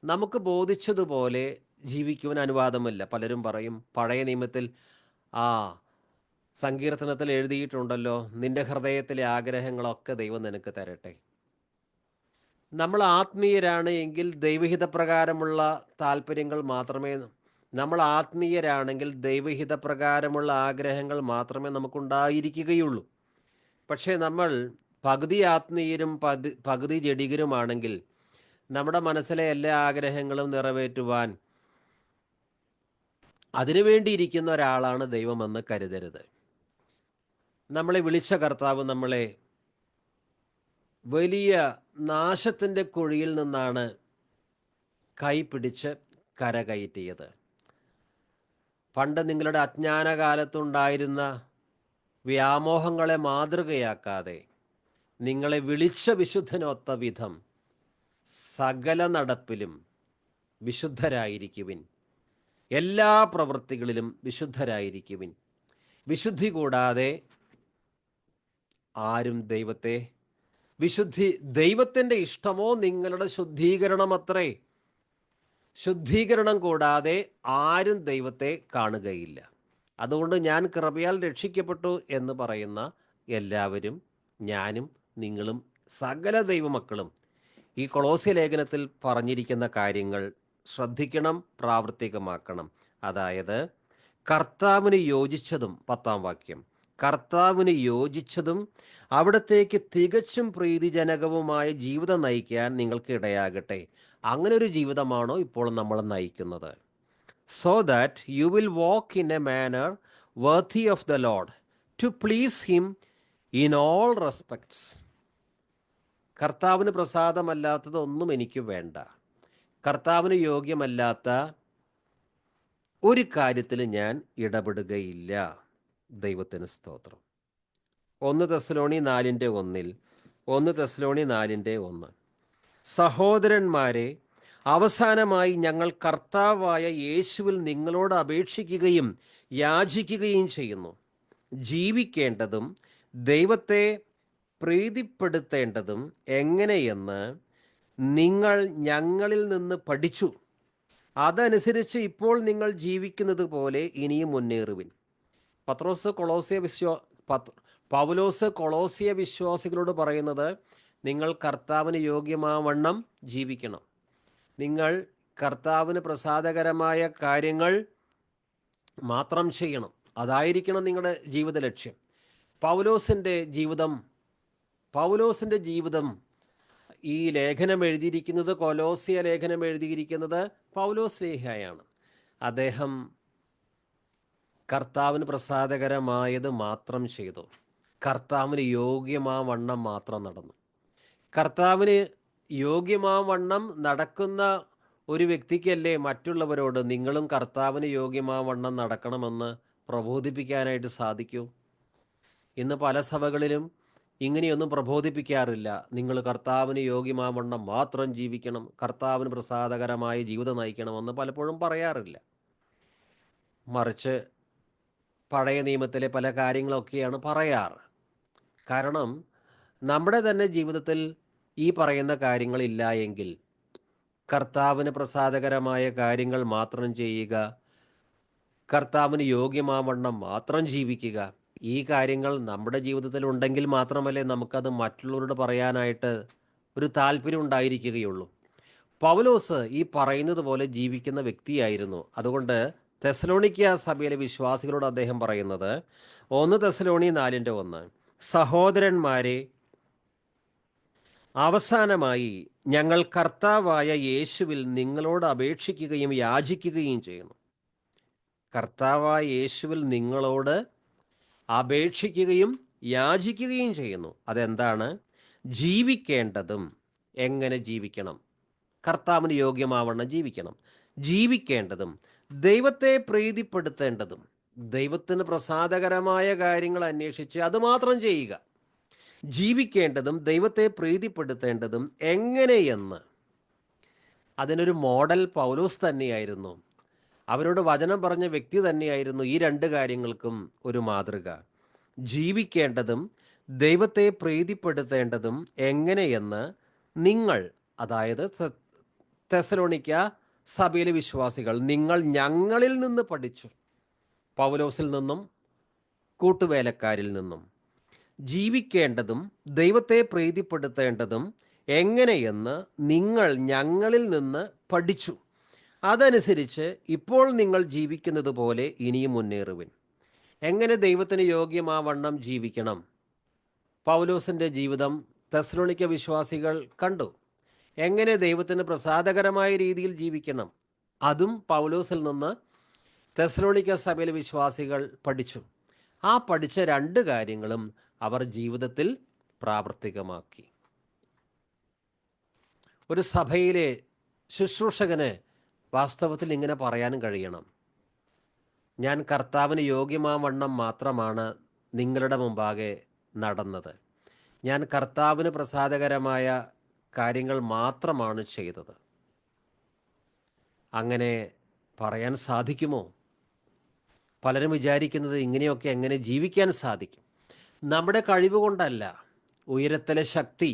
നമുക്ക് ബോധിച്ചതുപോലെ ജീവിക്കുവാൻ അനുവാദമില്ല. പലരും പറയും, പഴയ നിയമത്തിൽ സങ്കീർത്തനത്തിൽ എഴുതിയിട്ടുണ്ടല്ലോ, നിന്റെ ഹൃദയത്തിലെ ആഗ്രഹങ്ങളൊക്കെ ദൈവം നിനക്ക് തരട്ടെ. നമ്മൾ ആത്മീയരാണ് എങ്കിൽ ദൈവഹിതപ്രകാരമുള്ള താല്പര്യങ്ങൾ മാത്രമേ, നമ്മൾ ആത്മീയരാണെങ്കിൽ ദൈവഹിതപ്രകാരമുള്ള ആഗ്രഹങ്ങൾ മാത്രമേ നമുക്കുണ്ടായിരിക്കുകയുള്ളൂ. പക്ഷേ നമ്മൾ പകുതി ആത്മീയരും പകുതി ജഡികരുമാണെങ്കിൽ നമ്മുടെ മനസ്സിലെ എല്ലാ ആഗ്രഹങ്ങളും നിറവേറ്റുവാൻ അതിനുവേണ്ടിയിരിക്കുന്ന ഒരാളാണ് ദൈവമെന്ന് കരുതരുത്. നമ്മളെ വിളിച്ച കർത്താവ് നമ്മളെ വലിയ നാശത്തിൻ്റെ കുഴിയിൽ നിന്നാണ് കൈപിടിച്ച് കരകയറ്റിയത്. പണ്ട് നിങ്ങളുടെ അജ്ഞാനകാലത്തുണ്ടായിരുന്ന വ്യാമോഹങ്ങളെ മാതൃകയാക്കാതെ നിങ്ങളെ വിളിച്ച വിശുദ്ധനൊത്ത വിധം സകല നടപ്പിലും വിശുദ്ധരായിരിക്കുവിൻ, എല്ലാ പ്രവൃത്തികളിലും വിശുദ്ധരായിരിക്കുവിൻ. വിശുദ്ധി കൂടാതെ ആരും ദൈവത്തിൻ്റെ ഇഷ്ടമോ നിങ്ങളുടെ ശുദ്ധീകരണമത്രേ. ശുദ്ധീകരണം കൂടാതെ ആരും ദൈവത്തെ കാണുകയില്ല. അതുകൊണ്ട് ഞാൻ കൃപയാൽ രക്ഷിക്കപ്പെട്ടു എന്ന് പറയുന്ന എല്ലാവരും, ഞാനും നിങ്ങളും സകല ദൈവമക്കളും ഈ കൊളോസ്യ ലേഖനത്തിൽ പറഞ്ഞിരിക്കുന്ന കാര്യങ്ങൾ ശ്രദ്ധിക്കണം, പ്രാവർത്തികമാക്കണം. അതായത് കർത്താവിന് യോജിച്ചതും, 10-ാം വാക്യം, കർത്താവിന് യോജിച്ചതും അവിടത്തേക്ക് തികച്ചും പ്രീതിജനകവുമായ ജീവിതം നയിക്കാൻ നിങ്ങൾക്ക് ഇടയാകട്ടെ. അങ്ങനെ ഒരു ജീവിതമാണോ ഇപ്പോൾ നമ്മൾ നയിക്കുന്നത്? So that you will walk in a manner worthy of the lord, to please him in all respects. കർത്താവിന് പ്രസാദമല്ലാത്തതൊന്നും എനിക്ക് വേണ്ട. കർത്താവിന് യോഗ്യമല്ലാത്ത ഒരു കാര്യത്തിൽ ഞാൻ ഇടപെടുകയില്ല. ദൈവത്തിന് സ്തോത്രം. 1 തെസ്സലോണി 4:1 സഹോദരന്മാരെ, അവസാനമായി ഞങ്ങൾ കർത്താവായ യേശുവിൽ നിങ്ങളോട് അപേക്ഷിക്കുകയും യാചിക്കുകയും ചെയ്യുന്നു. ജീവിക്കേണ്ടതും ദൈവത്തെ പ്രീതിപ്പെടുത്തേണ്ടതും എങ്ങനെയെന്ന് നിങ്ങൾ ഞങ്ങളിൽ നിന്ന് പഠിച്ചു. അതനുസരിച്ച് ഇപ്പോൾ നിങ്ങൾ ജീവിക്കുന്നത് പോലെ ഇനിയും മുന്നേറുവിൻ. പൗലോസ് കൊളോസ്യ വിശ്വാസികളോട് പറയുന്നത്, നിങ്ങൾ കർത്താവിന് യോഗ്യമാവണ്ണം ജീവിക്കണം. നിങ്ങൾ കർത്താവിന് പ്രസാദകരമായ കാര്യങ്ങൾ മാത്രം ചെയ്യണം. അതായിരിക്കണം നിങ്ങളുടെ ജീവിത ലക്ഷ്യം. പൗലോസിൻ്റെ ജീവിതം ഈ ലേഖനം എഴുതിയിരിക്കുന്നത്, കൊലോസ്യ ലേഖനം എഴുതിയിരിക്കുന്നത് പൗലോസ് സ്ലീഹായാണ്. അദ്ദേഹം കർത്താവിന് പ്രസാദകരമായത് മാത്രം ചെയ്തു. കർത്താവിന് യോഗ്യമാവണ്ണം മാത്രം നടന്നു. കർത്താവിന് യോഗ്യമാവണ്ണം നടക്കുന്ന ഒരു വ്യക്തിക്കല്ലേ മറ്റുള്ളവരോട് നിങ്ങളും കർത്താവിന് യോഗ്യമാവണ്ണം നടക്കണമെന്ന് പ്രബോധിപ്പിക്കാനായിട്ട് സാധിക്കൂ? ഇന്ന് പല സഭകളിലും ഇങ്ങനെയൊന്നും പ്രബോധിപ്പിക്കാറില്ല. നിങ്ങൾ കർത്താവിന് യോഗ്യമാവണ്ണം മാത്രം ജീവിക്കണം, കർത്താവിന് പ്രസാദകരമായ ജീവിതം നയിക്കണമെന്ന് പലപ്പോഴും പറയാറില്ല. മറിച്ച് പഴയ നിയമത്തിലെ പല കാര്യങ്ങളൊക്കെയാണ് പറയാറ്. കാരണം നമ്മുടെ തന്നെ ജീവിതത്തിൽ ഈ പറയുന്ന കാര്യങ്ങളില്ല എങ്കിൽ കർത്താവിന് പ്രസാദകരമായ കാര്യങ്ങൾ മാത്രം ചെയ്യുക, കർത്താവിന് യോഗ്യമാവണ്ണം മാത്രം ജീവിക്കുക, ഈ കാര്യങ്ങൾ നമ്മുടെ ജീവിതത്തിൽ ഉണ്ടെങ്കിൽ മാത്രമല്ലേ നമുക്കത് മറ്റുള്ളവരോട് പറയാനായിട്ട് ഒരു താല്പര്യം ഉണ്ടായിരിക്കുകയുള്ളൂ. പൗലോസ് ഈ പറയുന്നത് പോലെ ജീവിക്കുന്ന വ്യക്തിയായിരുന്നു. അതുകൊണ്ട് തെസ്സലോനിക്ക സഭയിലെ വിശ്വാസികളോട് അദ്ദേഹം പറയുന്നത് 1 തെസ്സലോണി 4:1 സഹോദരന്മാരെ, അവസാനമായി ഞങ്ങൾ കർത്താവായ യേശുവിൽ നിങ്ങളോട് അപേക്ഷിക്കുകയും യാചിക്കുകയും ചെയ്യുന്നു. കർത്താവായ യേശുവിൽ നിങ്ങളോട് അപേക്ഷിക്കുകയും യാചിക്കുകയും ചെയ്യുന്നു. അതെന്താണ്? ജീവിക്കേണ്ടതും. എങ്ങനെ ജീവിക്കണം? കർത്താവിന് യോഗ്യമാവണ്ണം ജീവിക്കണം. ജീവിക്കേണ്ടതും ദൈവത്തെ പ്രീതിപ്പെടുത്തേണ്ടതും. ദൈവത്തിന് പ്രസാദകരമായ കാര്യങ്ങൾ അന്വേഷിച്ച് അതുമാത്രം ചെയ്യുക. ജീവിക്കേണ്ടതും ദൈവത്തെ പ്രീതിപ്പെടുത്തേണ്ടതും എങ്ങനെയെന്ന് അതിനൊരു മോഡൽ പൗലോസ് തന്നെയായിരുന്നു. അവരോട് വചനം പറഞ്ഞ വ്യക്തി തന്നെയായിരുന്നു ഈ രണ്ട് കാര്യങ്ങൾക്കും ഒരു മാതൃക. ജീവിക്കേണ്ടതും ദൈവത്തെ പ്രീതിപ്പെടുത്തേണ്ടതും എങ്ങനെയെന്ന് നിങ്ങൾ, അതായത് തെസലോണിക്ക സഭയിലെ വിശ്വാസികൾ, നിങ്ങൾ ഞങ്ങളിൽ നിന്ന് പഠിച്ചു. പൗലോസിൽ നിന്നും കൂട്ടുവേലക്കാരിൽ നിന്നും. ജീവിക്കേണ്ടതും ദൈവത്തെ പ്രീതിപ്പെടുത്തേണ്ടതും എങ്ങനെയെന്ന് നിങ്ങൾ ഞങ്ങളിൽ നിന്ന് പഠിച്ചു. അതനുസരിച്ച് ഇപ്പോൾ നിങ്ങൾ ജീവിക്കുന്നത് പോലെ ഇനിയും മുന്നേറുവിൻ. എങ്ങനെ ദൈവത്തിന് യോഗ്യമാവണ്ണം ജീവിക്കണം? പൗലോസിൻ്റെ ജീവിതം തെസ്സലോനിക്ക വിശ്വാസികൾ കണ്ടു. എങ്ങനെ ദൈവത്തിന് പ്രസാദകരമായ രീതിയിൽ ജീവിക്കണം? അതും പൗലോസിൽ നിന്ന് തെസ്സലോനിക്ക സഭയിലെ വിശ്വാസികൾ പഠിച്ചു. ആ പഠിച്ച രണ്ട് കാര്യങ്ങളും അവർ ജീവിതത്തിൽ പ്രാവർത്തികമാക്കി. ഒരു സഭയിലെ ശുശ്രൂഷകന് വാസ്തവത്തിൽ ഇങ്ങനെ പറയാനും കഴിയണം: ഞാൻ കർത്താവിന് യോഗ്യമാവണ്ണം മാത്രമാണ് നിങ്ങളുടെ മുമ്പാകെ നടന്നത്. ഞാൻ കർത്താവിന് പ്രസാദകരമായ കാര്യങ്ങൾ മാത്രമാണ് ചെയ്തത്. അങ്ങനെ പറയാൻ സാധിക്കുമോ? പലരും വിചാരിക്കുന്നത് ഇങ്ങനെയൊക്കെ എങ്ങനെ ജീവിക്കാൻ സാധിക്കും? നമ്മുടെ കഴിവ് കൊണ്ടല്ല. ഉയരത്തിലെ ശക്തി,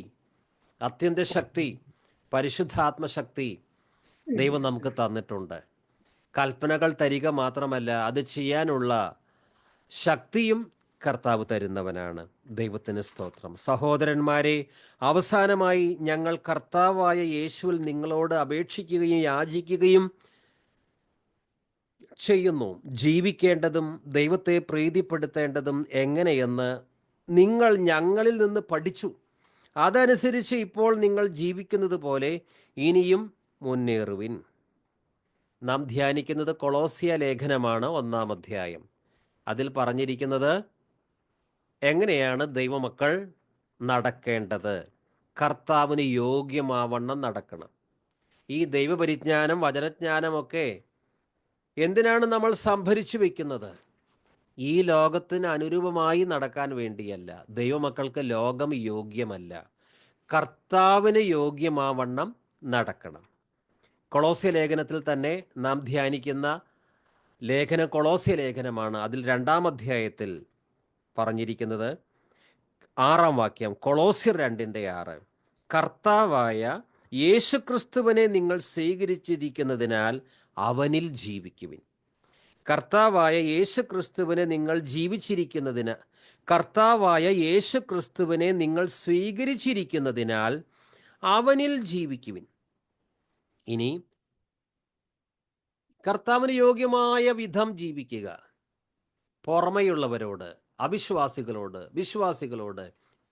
അത്യന്ത ശക്തി, പരിശുദ്ധാത്മശക്തി ദൈവം നമുക്ക് തന്നിട്ടുണ്ട്. കൽപ്പനകൾ തരിക മാത്രമല്ല, അത് ചെയ്യാനുള്ള ശക്തിയും കർത്താവ് തരുന്നവനാണ്. ദൈവത്തിന് സ്തോത്രം. സഹോദരന്മാരെ, അവസാനമായി ഞങ്ങൾ കർത്താവായ യേശുവിൽ നിങ്ങളോട് അപേക്ഷിക്കുകയും യാചിക്കുകയും ചെയ്യുന്നു. ജീവിക്കേണ്ടതും ദൈവത്തെ പ്രീതിപ്പെടുത്തേണ്ടതും എങ്ങനെയെന്ന് നിങ്ങൾ ഞങ്ങളിൽ നിന്ന് പഠിച്ചു. അതനുസരിച്ച് ഇപ്പോൾ നിങ്ങൾ ജീവിക്കുന്നത് പോലെ ഇനിയും മുന്നേറുവിൻ. നാം ധ്യാനിക്കുന്നത് കൊളോസ്യ ലേഖനമാണ്, 1-ാം അധ്യായം. അതിൽ പറഞ്ഞിരിക്കുന്നത് എങ്ങനെയാണ് ദൈവമക്കൾ നടക്കേണ്ടത്. കർത്താവിന് യോഗ്യമാവണ്ണം നടക്കണം. ഈ ദൈവപരിജ്ഞാനം, വചനജ്ഞാനമൊക്കെ എന്തിനാണ് നമ്മൾ സംഭരിച്ചു വയ്ക്കുന്നത്? ഈ ലോകത്തിന് അനുരൂപമായി നടക്കാൻ വേണ്ടിയല്ല. ദൈവമക്കൾക്ക് ലോകം യോഗ്യമല്ല. കർത്താവിന് യോഗ്യമാവണ്ണം നടക്കണം. കൊളോസ്യ ലേഖനത്തിൽ തന്നെ നാം ധ്യാനിക്കുന്ന ലേഖനം കൊളോസ്യ ലേഖനമാണ്. അതിൽ 2-ാം അധ്യായത്തിൽ പറഞ്ഞിരിക്കുന്നത് 6-ാം വാക്യം, കൊളോസ്യർ 2:6, കർത്താവായ യേശുക്രിസ്തുവിനെ നിങ്ങൾ സ്വീകരിച്ചിരിക്കുന്നതിനാൽ അവനിൽ ജീവിക്കുവിൻ. കർത്താവായ യേശുക്രിസ്തുവിനെ നിങ്ങൾ കർത്താവായ യേശുക്രിസ്തുവിനെ നിങ്ങൾ സ്വീകരിച്ചിരിക്കുന്നതിനാൽ അവനിൽ ജീവിക്കുവിൻ. ഇനി കർത്താവിന് യോഗ്യമായ വിധം ജീവിക്കുക. പുറമെയുള്ളവരോട്, അവിശ്വാസികളോട്, വിശ്വാസികളോട്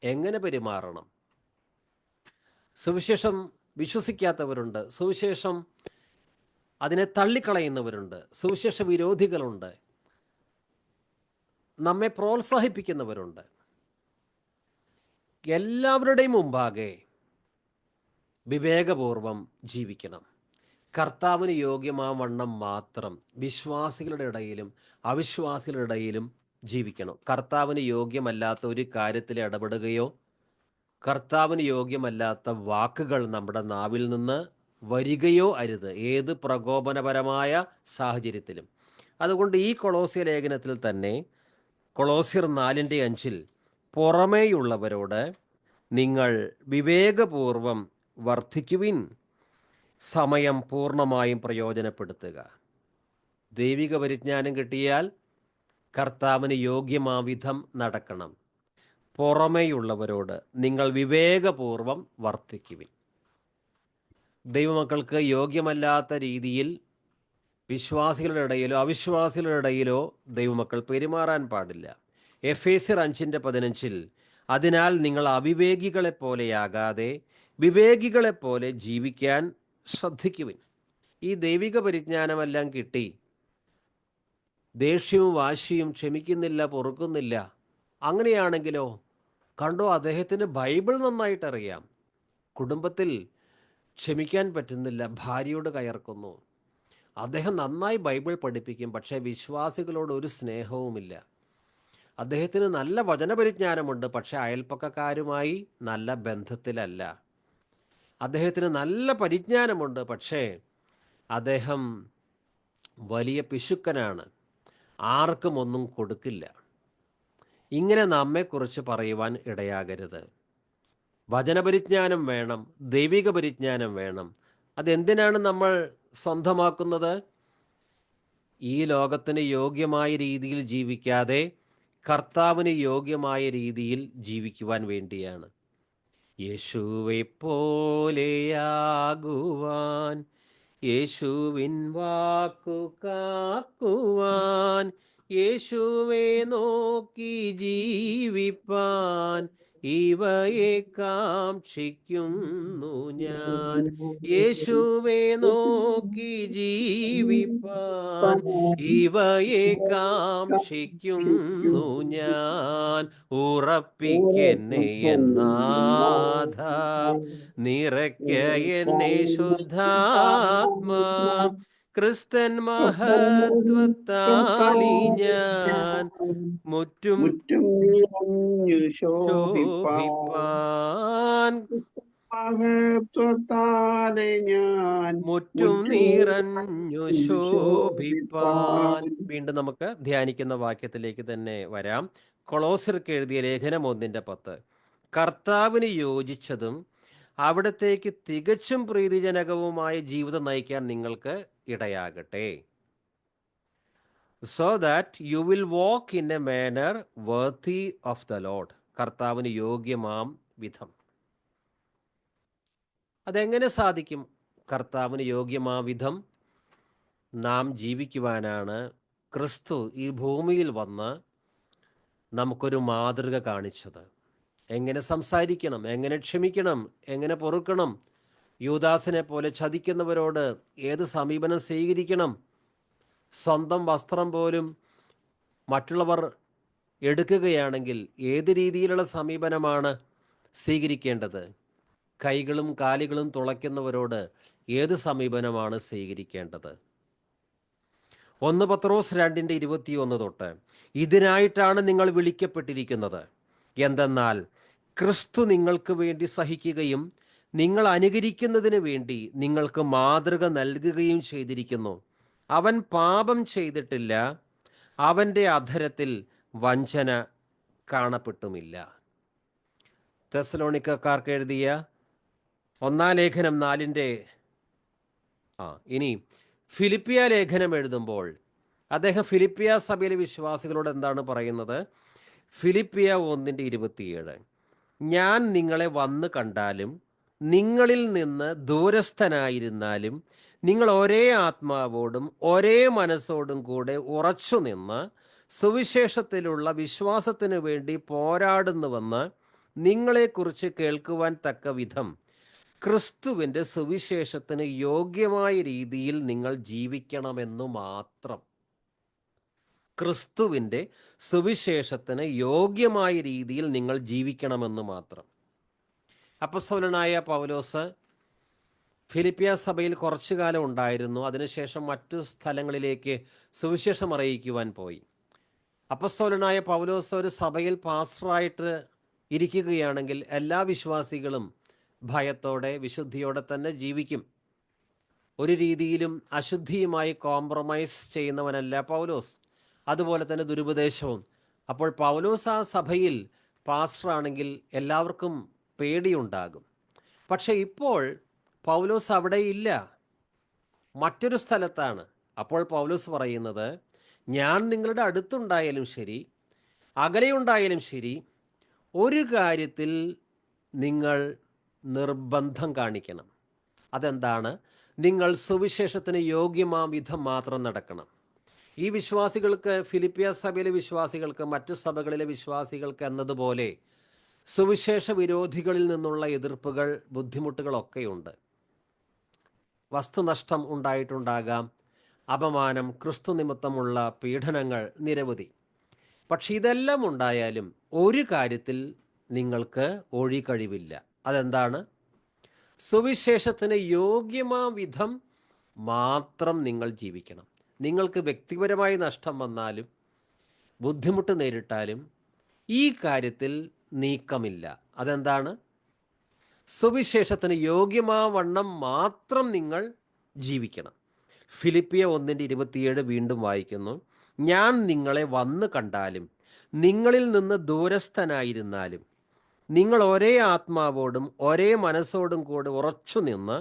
എങ്ങനെ പെരുമാറണം? സുവിശേഷം വിശ്വസിക്കാത്തവരുണ്ട്, സുവിശേഷം അതിനെ തള്ളിക്കളയുന്നവരുണ്ട്, സുവിശേഷ വിരോധികളുണ്ട്, നമ്മെ പ്രോത്സാഹിപ്പിക്കുന്നവരുണ്ട്. എല്ലാവരുടെയും മുമ്പാകെ വിവേകപൂർവം ജീവിക്കണം. കർത്താവിന് യോഗ്യമാവണ്ണം മാത്രം വിശ്വാസികളുടെ ഇടയിലും അവിശ്വാസികളുടെ ഇടയിലും ജീവിക്കണം. കർത്താവിന് യോഗ്യമല്ലാത്ത ഒരു കാര്യത്തിൽ ഇടപെടുകയോ കർത്താവിന് യോഗ്യമല്ലാത്ത വാക്കുകൾ നമ്മുടെ നാവിൽ നിന്ന് വരികയോ അരുത്, ഏത് പ്രകോപനപരമായ സാഹചര്യത്തിലും. അതുകൊണ്ട് ഈ കൊളോസ്യ ലേഖനത്തിൽ തന്നെ കൊളോസ്യർ 4:5 പുറമേയുള്ളവരോട് നിങ്ങൾ വിവേകപൂർവം വർദ്ധിക്കുവിൻ, സമയം പൂർണ്ണമായും പ്രയോജനപ്പെടുത്തുക. ദൈവിക പരിജ്ഞാനം കിട്ടിയാൽ കർത്താവിന് യോഗ്യമാവിധം നടക്കണം. പുറമേയുള്ളവരോട് നിങ്ങൾ വിവേകപൂർവം വർദ്ധിക്കുവിൻ. ദൈവമക്കൾക്ക് യോഗ്യമല്ലാത്ത രീതിയിൽ വിശ്വാസികളുടെ ഇടയിലോ അവിശ്വാസികളുടെ ഇടയിലോ ദൈവമക്കൾ പെരുമാറാൻ പാടില്ല. എഫേസ്യർ 5:15 അതിനാൽ നിങ്ങൾ അവിവേകികളെപ്പോലെയാകാതെ വിവേകികളെപ്പോലെ ജീവിക്കാൻ ശ്രദ്ധിക്കുവിൻ. ഈ ദൈവിക പരിജ്ഞാനമെല്ലാം കിട്ടി ദേഷ്യവും വാശിയും, ക്ഷമിക്കുന്നില്ല, പൊറുക്കുന്നില്ല, അങ്ങനെയാണെങ്കിലോ കണ്ടോ, അദ്ദേഹത്തിന് ബൈബിൾ നന്നായിട്ടറിയാം. കുടുംബത്തിൽ ക്ഷമിക്കാൻ പറ്റുന്നില്ല, ഭാര്യയോട് കയർക്കുന്നു, അദ്ദേഹം നന്നായി ബൈബിൾ പഠിപ്പിക്കും, പക്ഷേ വിശ്വാസികളോട് ഒരു സ്നേഹവുമില്ല. അദ്ദേഹത്തിന് നല്ല വചനപരിജ്ഞാനമുണ്ട്, പക്ഷേ അയൽപ്പക്കക്കാരുമായി നല്ല ബന്ധത്തിലല്ല. അദ്ദേഹത്തിന് നല്ല പരിജ്ഞാനമുണ്ട്, പക്ഷേ അദ്ദേഹം വലിയ പിശുക്കനാണ്, ആർക്കും ഒന്നും കൊടുക്കില്ല. ഇങ്ങനെ നമ്മെക്കുറിച്ച് പറയുവാൻ ഇടയാകരുത്. വചനപരിജ്ഞാനം വേണം, ദൈവിക പരിജ്ഞാനം വേണം. അതെന്തിനാണ് നമ്മൾ സ്വന്തമാക്കുന്നത്? ഈ ലോകത്തിന് യോഗ്യമായ രീതിയിൽ ജീവിക്കാതെ കർത്താവിന് യോഗ്യമായ രീതിയിൽ ജീവിക്കുവാൻ വേണ്ടിയാണ്. യേശുവെ പോലെയാകുവാൻ, യേശുവിൻ വാക്കു കാക്കുവാൻ, യേശുവെ നോക്കി ജീവിപ്പാൻ, ഇവയെ കാക്ഷിക്കുന്നു ഞാൻ. യേശുവെ നോക്കി ജീവിപ്പാൻ, ഇവയെ കാക്ഷിക്കുന്നു ഞാൻ. ഉറപ്പിക്കെന്നെ എന്നാഥ, നിറയ്ക്ക എന്നെ ശുദ്ധാത്മാ, ക്രിസ്തൻ മഹത്വത്താലി ഞാൻ മുറ്റും നിറഞ്ഞു ശോഭിപ്പാൻ ശോഭിപ്പാൻ, മഹത്വത്താലെ ഞാൻ മുറ്റും നിറഞ്ഞു ശോഭിപ്പാൻ. വീണ്ടും നമുക്ക് ധ്യാനിക്കുന്ന വാക്യത്തിലേക്ക് തന്നെ വരാം. കൊളോസ്യർക്ക് എഴുതിയ ലേഖനം 1:10. കർത്താവിന് യോജിച്ചതും അവിടത്തേക്ക് തികച്ചും പ്രീതിജനകവുമായ ജീവിതം നയിക്കാൻ നിങ്ങൾക്ക് ഇടയാകട്ടെ. So that you will walk in a manner worthy of the lord. കർത്താവിന് യോഗ്യമാം വിധം. അതെങ്ങനെ സാധിക്കും? കർത്താവിന് യോഗ്യമാം വിധം നാം ജീവിക്കുവാനാണ് ക്രിസ്തു ഈ ഭൂമിയിൽ വന്ന് നമുക്കൊരു മാതൃക കാണിച്ചത്. എങ്ങനെ സംസാരിക്കണം, എങ്ങനെ ക്ഷമിക്കണം, എങ്ങനെ പൊറുക്കണം, യൂദാസിനെ പോലെ ചതിക്കുന്നവരോട് ഏത് സമീപനം സ്വീകരിക്കണം, സ്വന്തം വസ്ത്രം പോലും മറ്റുള്ളവർ എടുക്കുകയാണെങ്കിൽ ഏത് രീതിയിലുള്ള സമീപനമാണ് സ്വീകരിക്കേണ്ടത്, കൈകളും കാലുകളും തുളയ്ക്കുന്നവരോട് ഏത് സമീപനമാണ് സ്വീകരിക്കേണ്ടത്. 1 പത്രോസ് 2:21 തൊട്ട്, ഇതിനായിട്ടാണ് നിങ്ങൾ വിളിക്കപ്പെട്ടിരിക്കുന്നത്. എന്തെന്നാൽ ക്രിസ്തു നിങ്ങൾക്ക് വേണ്ടി സഹിക്കുകയും നിങ്ങൾ അനുകരിക്കുന്നതിന് വേണ്ടി നിങ്ങൾക്ക് മാതൃക നൽകുകയും ചെയ്തിരിക്കുന്നു. അവൻ പാപം ചെയ്തിട്ടില്ല, അവൻ്റെ അധരത്തിൽ വഞ്ചന കാണപ്പെട്ടുമില്ല. തെസ്സലോനിക്കക്കാർക്ക് എഴുതിയ 1 ലേഖനം 4. ഇനി ഫിലിപ്പിയ ലേഖനം എഴുതുമ്പോൾ അദ്ദേഹം ഫിലിപ്പിയ സഭയിലെ വിശ്വാസികളോട് എന്താണ് പറയുന്നത്? ഫിലിപ്പിയ 1:27, ഞാൻ നിങ്ങളെ വന്ന് കണ്ടാലും നിങ്ങളിൽ നിന്ന് ദൂരസ്ഥനായിരുന്നാലും നിങ്ങൾ ഒരേ ആത്മാവോടും ഒരേ മനസ്സോടും കൂടെ ഉറച്ചു നിന്ന് സുവിശേഷത്തിലുള്ള വിശ്വാസത്തിനു വേണ്ടി പോരാടുന്നുവെന്ന് നിങ്ങളെക്കുറിച്ച് കേൾക്കുവാൻ തക്ക വിധം ക്രിസ്തുവിൻ്റെ സുവിശേഷത്തിന് യോഗ്യമായ രീതിയിൽ നിങ്ങൾ ജീവിക്കണമെന്നു മാത്രം. ക്രിസ്തുവിൻ്റെ സുവിശേഷത്തിന് യോഗ്യമായ രീതിയിൽ നിങ്ങൾ ജീവിക്കണമെന്ന് മാത്രം. അപ്പോസ്തലനായ പൗലോസ് ഫിലിപ്പിയ സഭയിൽ കുറച്ചു കാലം ഉണ്ടായിരുന്നു. അതിനുശേഷം മറ്റു സ്ഥലങ്ങളിലേക്ക് സുവിശേഷം അറിയിക്കുവാൻ പോയി. അപ്പോസ്തലനായ പൗലോസ് ഒരു സഭയിൽ പാസ്റ്ററായിട്ട് ഇരിക്കുകയാണെങ്കിൽ എല്ലാ വിശ്വാസികളും ഭയത്തോടെ വിശുദ്ധിയോടെ തന്നെ ജീവിക്കും. ഒരു രീതിയിലും അശുദ്ധിയുമായി കോംപ്രമൈസ് ചെയ്യുന്നവനല്ല പൗലോസ്. അതുപോലെ തന്നെ ദുരുപദേശവും. അപ്പോൾ പൗലോസ് ആ സഭയിൽ പാസ്റ്ററാണെങ്കിൽ എല്ലാവർക്കും പേടിയുണ്ടാകും. പക്ഷേ ഇപ്പോൾ പൗലോസ് അവിടെ ഇല്ല, മറ്റൊരു സ്ഥലത്താണ്. അപ്പോൾ പൗലോസ് പറയുന്നത്, ഞാൻ നിങ്ങളുടെ അടുത്തുണ്ടായാലും ശരി അകലെയുണ്ടായാലും ശരി ഒരു കാര്യത്തിൽ നിങ്ങൾ നിർബന്ധം കാണിക്കണം. അതെന്താണ്? നിങ്ങൾ സുവിശേഷത്തിന് യോഗ്യമാം വിധം മാത്രം നടക്കണം. ഈ വിശ്വാസികൾക്ക്, ഫിലിപ്പിയ സഭയിലെ വിശ്വാസികൾക്ക്, മറ്റു സഭകളിലെ വിശ്വാസികൾക്ക് എന്നതുപോലെ സുവിശേഷ വിരോധികളിൽ നിന്നുള്ള എതിർപ്പുകൾ, ബുദ്ധിമുട്ടുകളൊക്കെയുണ്ട്. വസ്തുനഷ്ടം ഉണ്ടായിട്ടുണ്ടാകാം, അപമാനം, ക്രിസ്തു നിമിത്തമുള്ള പീഡനങ്ങൾ നിരവധി. പക്ഷെ ഇതെല്ലാം ഉണ്ടായാലും ഒരു കാര്യത്തിൽ നിങ്ങൾക്ക് ഒഴികഴിവില്ല. അതെന്താണ്? സുവിശേഷത്തിന് യോഗ്യമാം വിധം മാത്രം നിങ്ങൾ ജീവിക്കണം. നിങ്ങൾക്ക് വ്യക്തിപരമായി നഷ്ടം വന്നാലും ബുദ്ധിമുട്ട് നേരിട്ടാലും ഈ കാര്യത്തിൽ നീക്കമില്ല. അതെന്താണ്? സുവിശേഷത്തിന് യോഗ്യമാവണ്ണം മാത്രം നിങ്ങൾ ജീവിക്കണം. ഫിലിപ്പിയ 1:27 വീണ്ടും വായിക്കുന്നു. ഞാൻ നിങ്ങളെ വന്നു കണ്ടാലും നിങ്ങളിൽ നിന്ന് ദൂരസ്ഥനായിരുന്നാലും നിങ്ങൾ ഒരേ ആത്മാവോടും ഒരേ മനസ്സോടും കൂടി ഉറച്ചു നിന്ന്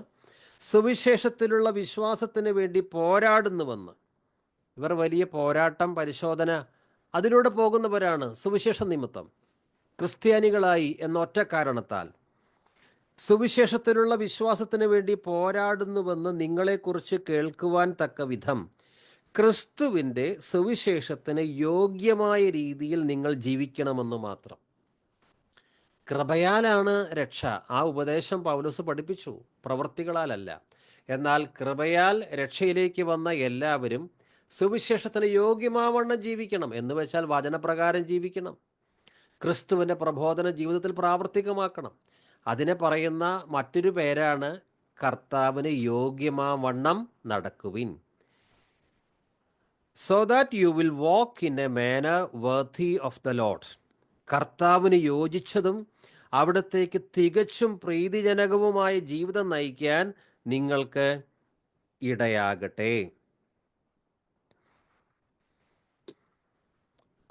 സുവിശേഷത്തിലുള്ള വിശ്വാസത്തിന് വേണ്ടി പോരാടുന്നുവെന്ന്. ഇവർ വലിയ പോരാട്ടം, പരിശോധന അതിലൂടെ പോകുന്നവരാണ്. സുവിശേഷ നിമിത്തം ക്രിസ്ത്യാനികളായി എന്നൊറ്റ കാരണത്താൽ സുവിശേഷത്തിലുള്ള വിശ്വാസത്തിന് വേണ്ടി പോരാടുന്നുവെന്ന് നിങ്ങളെക്കുറിച്ച് കേൾക്കുവാൻ തക്ക വിധം ക്രിസ്തുവിൻ്റെ സുവിശേഷത്തിന് യോഗ്യമായ രീതിയിൽ നിങ്ങൾ ജീവിക്കണമെന്ന് മാത്രം. കൃപയാലാണ് രക്ഷ. ആ ഉപദേശം പൗലോസ് പഠിപ്പിച്ചു, പ്രവൃത്തികളാലല്ല. എന്നാൽ കൃപയാൽ രക്ഷയിലേക്ക് വന്ന എല്ലാവരും സുവിശേഷത്തിന് യോഗ്യമാവണ്ണം ജീവിക്കണം. എന്ന് വെച്ചാൽ വചനപ്രകാരം ജീവിക്കണം. ക്രിസ്തുവിൻ്റെ പ്രബോധന ജീവിതത്തിൽ പ്രാവർത്തികമാക്കണം. അതിനെ പറയുന്ന മറ്റൊരു പേരാണ് കർത്താവിന് യോഗ്യമാവണ്ണം നടക്കുവിൻ. So that you will walk in a manner worthy of the lord. കർത്താവിന് യോജിച്ചതും അവിടത്തേക്ക് തികച്ചും പ്രീതിജനകവുമായ ജീവിതം നയിക്കാൻ നിങ്ങൾക്ക് ഇടയാകട്ടെ.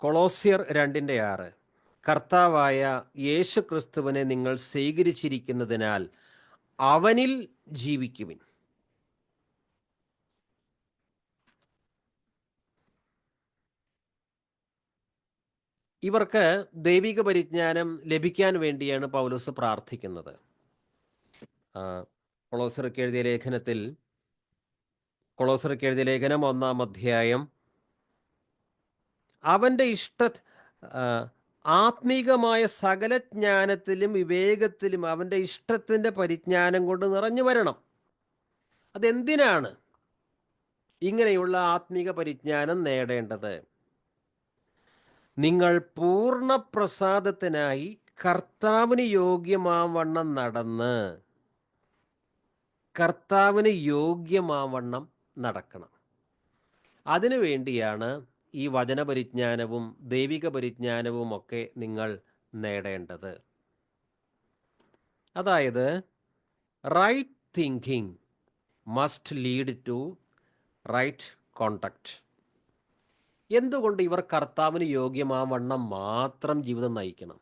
കൊളോസ്യർ 2:6. കർത്താവായ യേശു ക്രിസ്തുവിനെ നിങ്ങൾ സ്വീകരിച്ചിരിക്കുന്നതിനാൽ അവനിൽ ജീവിക്കുവിൻ. ഇവർക്ക് ദൈവിക പരിജ്ഞാനം ലഭിക്കാൻ വേണ്ടിയാണ് പൗലോസ് പ്രാർത്ഥിക്കുന്നത്. കൊളോസ്യർക്ക് എഴുതിയ ലേഖനം 1-ാം അധ്യായം അവൻ്റെ ആത്മീകമായ സകല ജ്ഞാനത്തിലും വിവേകത്തിലും അവൻ്റെ ഇഷ്ടത്തിൻ്റെ പരിജ്ഞാനം കൊണ്ട് നിറഞ്ഞു വരണം. അതെന്തിനാണ് ഇങ്ങനെയുള്ള ആത്മീക പരിജ്ഞാനം നേടേണ്ടത്? നിങ്ങൾ പൂർണ്ണ പ്രസാദത്തിനായി കർത്താവിന് യോഗ്യമാവണ്ണം നടന്ന് നടക്കണം. അതിനു വേണ്ടിയാണ് ഈ വചനപരിജ്ഞാനവും ദൈവിക പരിജ്ഞാനവും ഒക്കെ നിങ്ങൾ നേടേണ്ടത്. അതായത് right thinking must lead to right conduct. എന്തുകൊണ്ട് ഇവർ കർത്താവിന് യോഗ്യമാവണ്ണം മാത്രം ജീവിതം നയിക്കണം?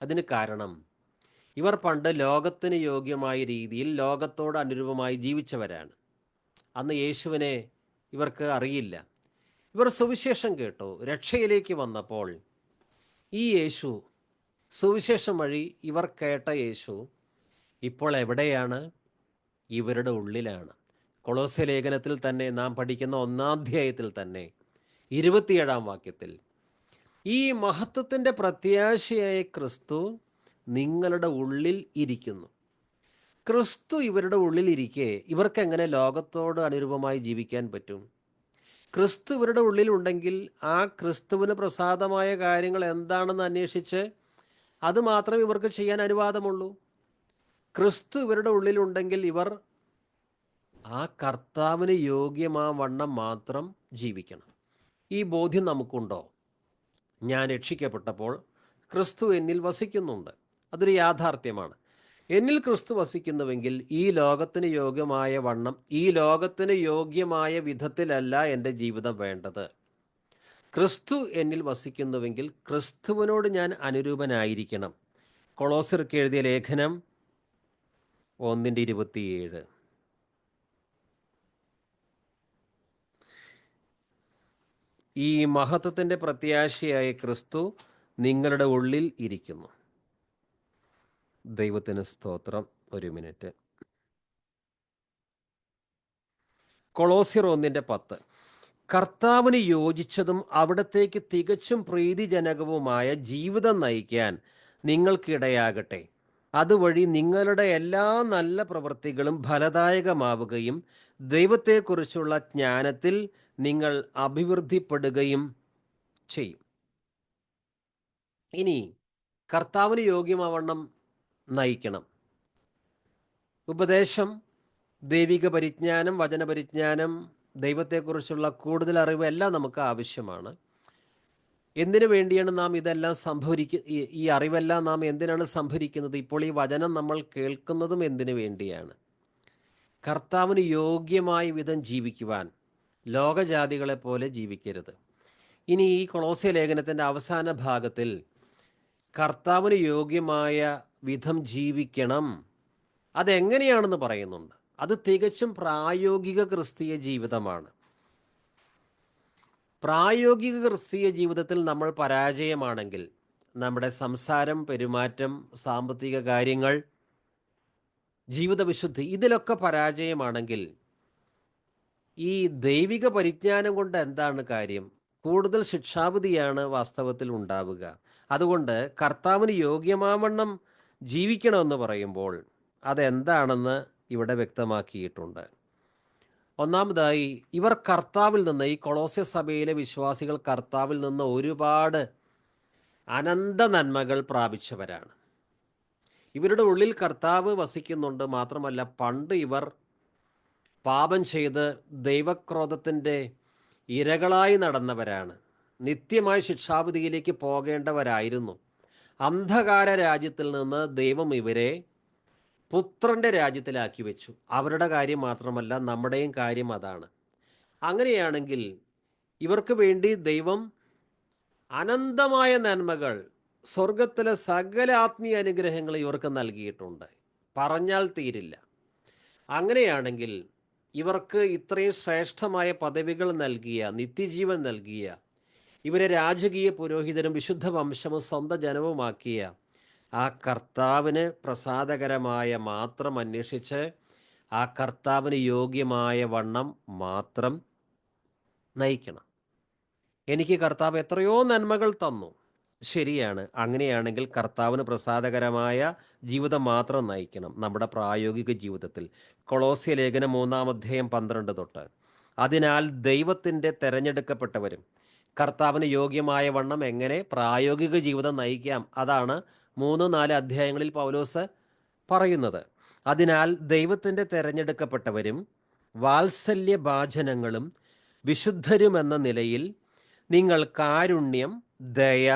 അതിന് കാരണം ഇവർ പണ്ട് ലോകത്തിന് യോഗ്യമായ രീതിയിൽ ലോകത്തോട് അനുരൂപമായി ജീവിച്ചവരാണ്. അന്ന് യേശുവിനെ ഇവർക്ക് അറിയില്ല. ഇവർ സുവിശേഷം കേട്ടു. രക്ഷയിലേക്ക് വന്നപ്പോൾ ഈ യേശു, സുവിശേഷം വഴി ഇവർ കേട്ട യേശു ഇപ്പോൾ എവിടെയാണ്? ഇവരുടെ ഉള്ളിലാണ്. കൊളോസ്യ ലേഖനത്തിൽ തന്നെ നാം പഠിക്കുന്ന 1-ാം അധ്യായത്തിൽ തന്നെ 27-ാം വാക്യത്തിൽ ഈ മഹത്വത്തിൻ്റെ പ്രത്യാശയായ ക്രിസ്തു നിങ്ങളുടെ ഉള്ളിൽ ഇരിക്കുന്നു. ക്രിസ്തു ഇവരുടെ ഉള്ളിലിരിക്കെ ഇവർക്ക് എങ്ങനെ ലോകത്തോട് അനുരൂപമായി ജീവിക്കാൻ പറ്റും? ക്രിസ്തു ഇവരുടെ ഉള്ളിലുണ്ടെങ്കിൽ ആ ക്രിസ്തുവിന് പ്രസാദമായ കാര്യങ്ങൾ എന്താണെന്ന് അന്വേഷിച്ച് അത് മാത്രമേ ഇവർക്ക് ചെയ്യാൻ അനുവാദമുള്ളൂ. ക്രിസ്തു ഇവരുടെ ഉള്ളിലുണ്ടെങ്കിൽ ഇവർ ആ കർത്താവിന് യോഗ്യമാവണ്ണം മാത്രം ജീവിക്കണം. ഈ ബോധ്യം നമുക്കുണ്ടോ? ഞാൻ രക്ഷിക്കപ്പെട്ടപ്പോൾ ക്രിസ്തു എന്നിൽ വസിക്കുന്നുണ്ട്. അതൊരു യാഥാർത്ഥ്യമാണ്. എന്നിൽ ക്രിസ്തു വസിക്കുന്നുവെങ്കിൽ ഈ ലോകത്തിന് യോഗ്യമായ വിധത്തിലല്ല എൻ്റെ ജീവിതം വേണ്ടത്. ക്രിസ്തു എന്നിൽ വസിക്കുന്നുവെങ്കിൽ ക്രിസ്തുവിനോട് ഞാൻ അനുരൂപനായിരിക്കണം. കൊളോസ്യർക്ക് എഴുതിയ ലേഖനം 1:27. ഈ മഹത്വത്തിൻ്റെ പ്രത്യാശയായ ക്രിസ്തു നിങ്ങളുടെ ഉള്ളിൽ ഇരിക്കുന്നു. ദൈവത്തിന് സ്തോത്രം. ഒരു മിനിറ്റ്. കൊളോസ്യർ 1:10. കർത്താവിന് യോജിച്ചതും അവിടത്തേക്ക് തികച്ചും പ്രീതിജനകവുമായ ജീവിതം നയിക്കാൻ നിങ്ങൾക്കിടയാകട്ടെ. അതുവഴി നിങ്ങളുടെ എല്ലാ നല്ല പ്രവൃത്തികളും ഫലദായകമാവുകയും ദൈവത്തെക്കുറിച്ചുള്ള ജ്ഞാനത്തിൽ നിങ്ങൾ അഭിവൃദ്ധിപ്പെടുകയും ചെയ്യും. ഇനി കർത്താവിന് യോഗ്യമാവണ്ണം നയിക്കണം. ഉപദേശം ദൈവിക പരിജ്ഞാനം, വചനപരിജ്ഞാനം, ദൈവത്തെക്കുറിച്ചുള്ള കൂടുതൽ അറിവ് എല്ലാം നമുക്ക് ആവശ്യമാണ്. എന്തിനു വേണ്ടിയാണ് നാം ഇതെല്ലാം ഈ അറിവെല്ലാം നാം എന്തിനാണ് സംഭരിക്കുന്നത്? ഇപ്പോൾ ഈ വചനം നമ്മൾ കേൾക്കുന്നതും എന്തിനു വേണ്ടിയാണ്? കർത്താവിന് യോഗ്യമായ വിധം ജീവിക്കുവാൻ, ലോകജാതികളെ പോലെ ജീവിക്കരുത്. ഇനി ഈ കൊളോസ്യ ലേഖനത്തിൻ്റെ അവസാന ഭാഗത്തിൽ കർത്താവിന് യോഗ്യമായ വിധം ജീവിക്കണം, അതെങ്ങനെയാണെന്ന് പറയുന്നുണ്ട്. അത് തികച്ചും പ്രായോഗിക ക്രിസ്തീയ ജീവിതമാണ്. പ്രായോഗിക ക്രിസ്തീയ ജീവിതത്തിൽ നമ്മൾ പരാജയമാണെങ്കിൽ, നമ്മുടെ സംസാരം, പെരുമാറ്റം, സാമ്പത്തിക കാര്യങ്ങൾ, ജീവിത വിശുദ്ധി, ഇതിലൊക്കെ പരാജയമാണെങ്കിൽ ഈ ദൈവിക പരിജ്ഞാനം കൊണ്ട് എന്താണ് കാര്യം? കൂടുതൽ ശിക്ഷാവിധിയാണ് വാസ്തവത്തിൽ ഉണ്ടാവുക. അതുകൊണ്ട് കർത്താവിന് യോഗ്യമാവണ്ണം ജീവിക്കണമെന്ന് പറയുമ്പോൾ അതെന്താണെന്ന് ഇവിടെ വ്യക്തമാക്കിയിട്ടുണ്ട്. ഒന്നാമതായി, ഇവർ കർത്താവിൽ നിന്ന്, ഈ കൊളോസ്യ സഭയിലെ വിശ്വാസികൾ കർത്താവിൽ നിന്ന് ഒരുപാട് അനന്ത നന്മകൾ പ്രാപിച്ചവരാണ്. ഇവരുടെ ഉള്ളിൽ കർത്താവ് വസിക്കുന്നുണ്ട്. മാത്രമല്ല, പണ്ട് ഇവർ പാപം ചെയ്ത് ദൈവക്രോധത്തിൻ്റെ ഇരകളായി നടന്നവരാണ്. നിത്യമായ ശിക്ഷാവിധിയിലേക്ക് പോകേണ്ടവരായിരുന്നു. അന്ധകാര രാജ്യത്തിൽ നിന്ന് ദൈവം ഇവരെ പുത്രൻ്റെ രാജ്യത്തിലാക്കി വെച്ചു. അവരുടെ കാര്യം മാത്രമല്ല, നമ്മുടെയും കാര്യം അതാണ്. അങ്ങനെയാണെങ്കിൽ ഇവർക്ക് വേണ്ടി ദൈവം അനന്തമായ നന്മകൾ, സ്വർഗത്തിലെ സകല ആത്മീയ അനുഗ്രഹങ്ങൾ ഇവർക്ക് നൽകിയിട്ടുണ്ട്. പറഞ്ഞാൽ തീരില്ല. അങ്ങനെയാണെങ്കിൽ ഇവർക്ക് ഇത്രയും ശ്രേഷ്ഠമായ പദവികൾ നൽകിയ, നിത്യജീവൻ നൽകിയ, ഇവരെ രാജകീയ പുരോഹിതരും വിശുദ്ധ വംശവും സ്വന്തം ജനവുമാക്കിയ ആ കർത്താവിന് പ്രസാദകരമായ മാത്രം അന്വേഷിച്ച് ആ കർത്താവിന് യോഗ്യമായ വണ്ണം മാത്രം നയിക്കണം. എനിക്ക് കർത്താവ് എത്രയോ നന്മകൾ തന്നു, ശരിയാണ്. അങ്ങനെയാണെങ്കിൽ കർത്താവിന് പ്രസാദകരമായ ജീവിതം മാത്രം നയിക്കണം നമ്മുടെ പ്രായോഗിക ജീവിതത്തിൽ. കൊളോസ്യ ലേഖനം 3:12 തൊട്ട്, അതിനാൽ ദൈവത്തിൻ്റെ തെരഞ്ഞെടുക്കപ്പെട്ടവരും കർത്താവിന് യോഗ്യമായ വണ്ണം എങ്ങനെ പ്രായോഗിക ജീവിതം നയിക്കാം, അതാണ് 3-4 അധ്യായങ്ങളിൽ പൗലോസ് പറയുന്നത്. അതിനാൽ ദൈവത്തിൻ്റെ തെരഞ്ഞെടുക്കപ്പെട്ടവരും വാത്സല്യഭാജനങ്ങളും വിശുദ്ധരുമെന്ന നിലയിൽ നിങ്ങൾ കാരുണ്യം, ദയ,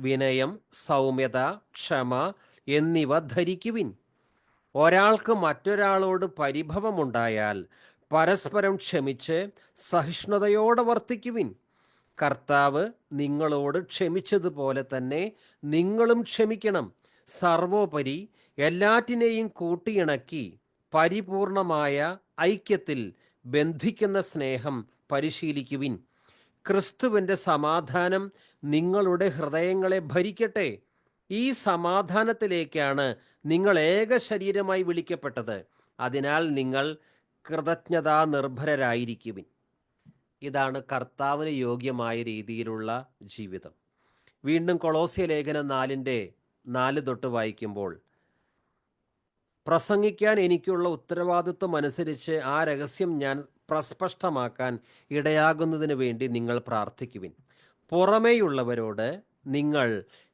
വിനയം, സൗമ്യത, ക്ഷമ എന്നിവ ധരിക്കുവിൻ. ഒരാൾക്ക് മറ്റൊരാളോട് പരിഭവമുണ്ടായാൽ പരസ്പരം ക്ഷമിച്ച് സഹിഷ്ണുതയോടെ വർത്തിക്കുവിൻ. കർത്താവ് നിങ്ങളോട് ക്ഷമിച്ചതുപോലെ തന്നെ നിങ്ങളും ക്ഷമിക്കണം. സർവോപരി എല്ലാറ്റിനെയും കൂട്ടിയിണക്കി പരിപൂർണമായ ഐക്യത്തിൽ ബന്ധിക്കുന്ന സ്നേഹം പരിശീലിക്കുവിൻ. ക്രിസ്തുവിൻ്റെ സമാധാനം നിങ്ങളുടെ ഹൃദയങ്ങളെ ഭരിക്കട്ടെ. ഈ സമാധാനത്തിലേക്കാണ് നിങ്ങൾ ഏക ശരീരമായി വിളിക്കപ്പെട്ടത്. അതിനാൽ നിങ്ങൾ കൃതജ്ഞതാ നിർഭരരായിരിക്കുവിൻ. ഇതാണ് കർത്താവിന് യോഗ്യമായ രീതിയിലുള്ള ജീവിതം. വീണ്ടും കൊളോസ്യ ലേഖനം 4:4 തൊട്ട് വായിക്കുമ്പോൾ, പ്രസംഗിക്കാൻ എനിക്കുള്ള ഉത്തരവാദിത്വം അനുസരിച്ച് ആ രഹസ്യം ഞാൻ പ്രസ്പഷ്ടമാക്കാൻ ഇടയാകുന്നതിന് വേണ്ടി നിങ്ങൾ പ്രാർത്ഥിക്കുവിൻ. പുറമേയുള്ളവരോട് നിങ്ങൾ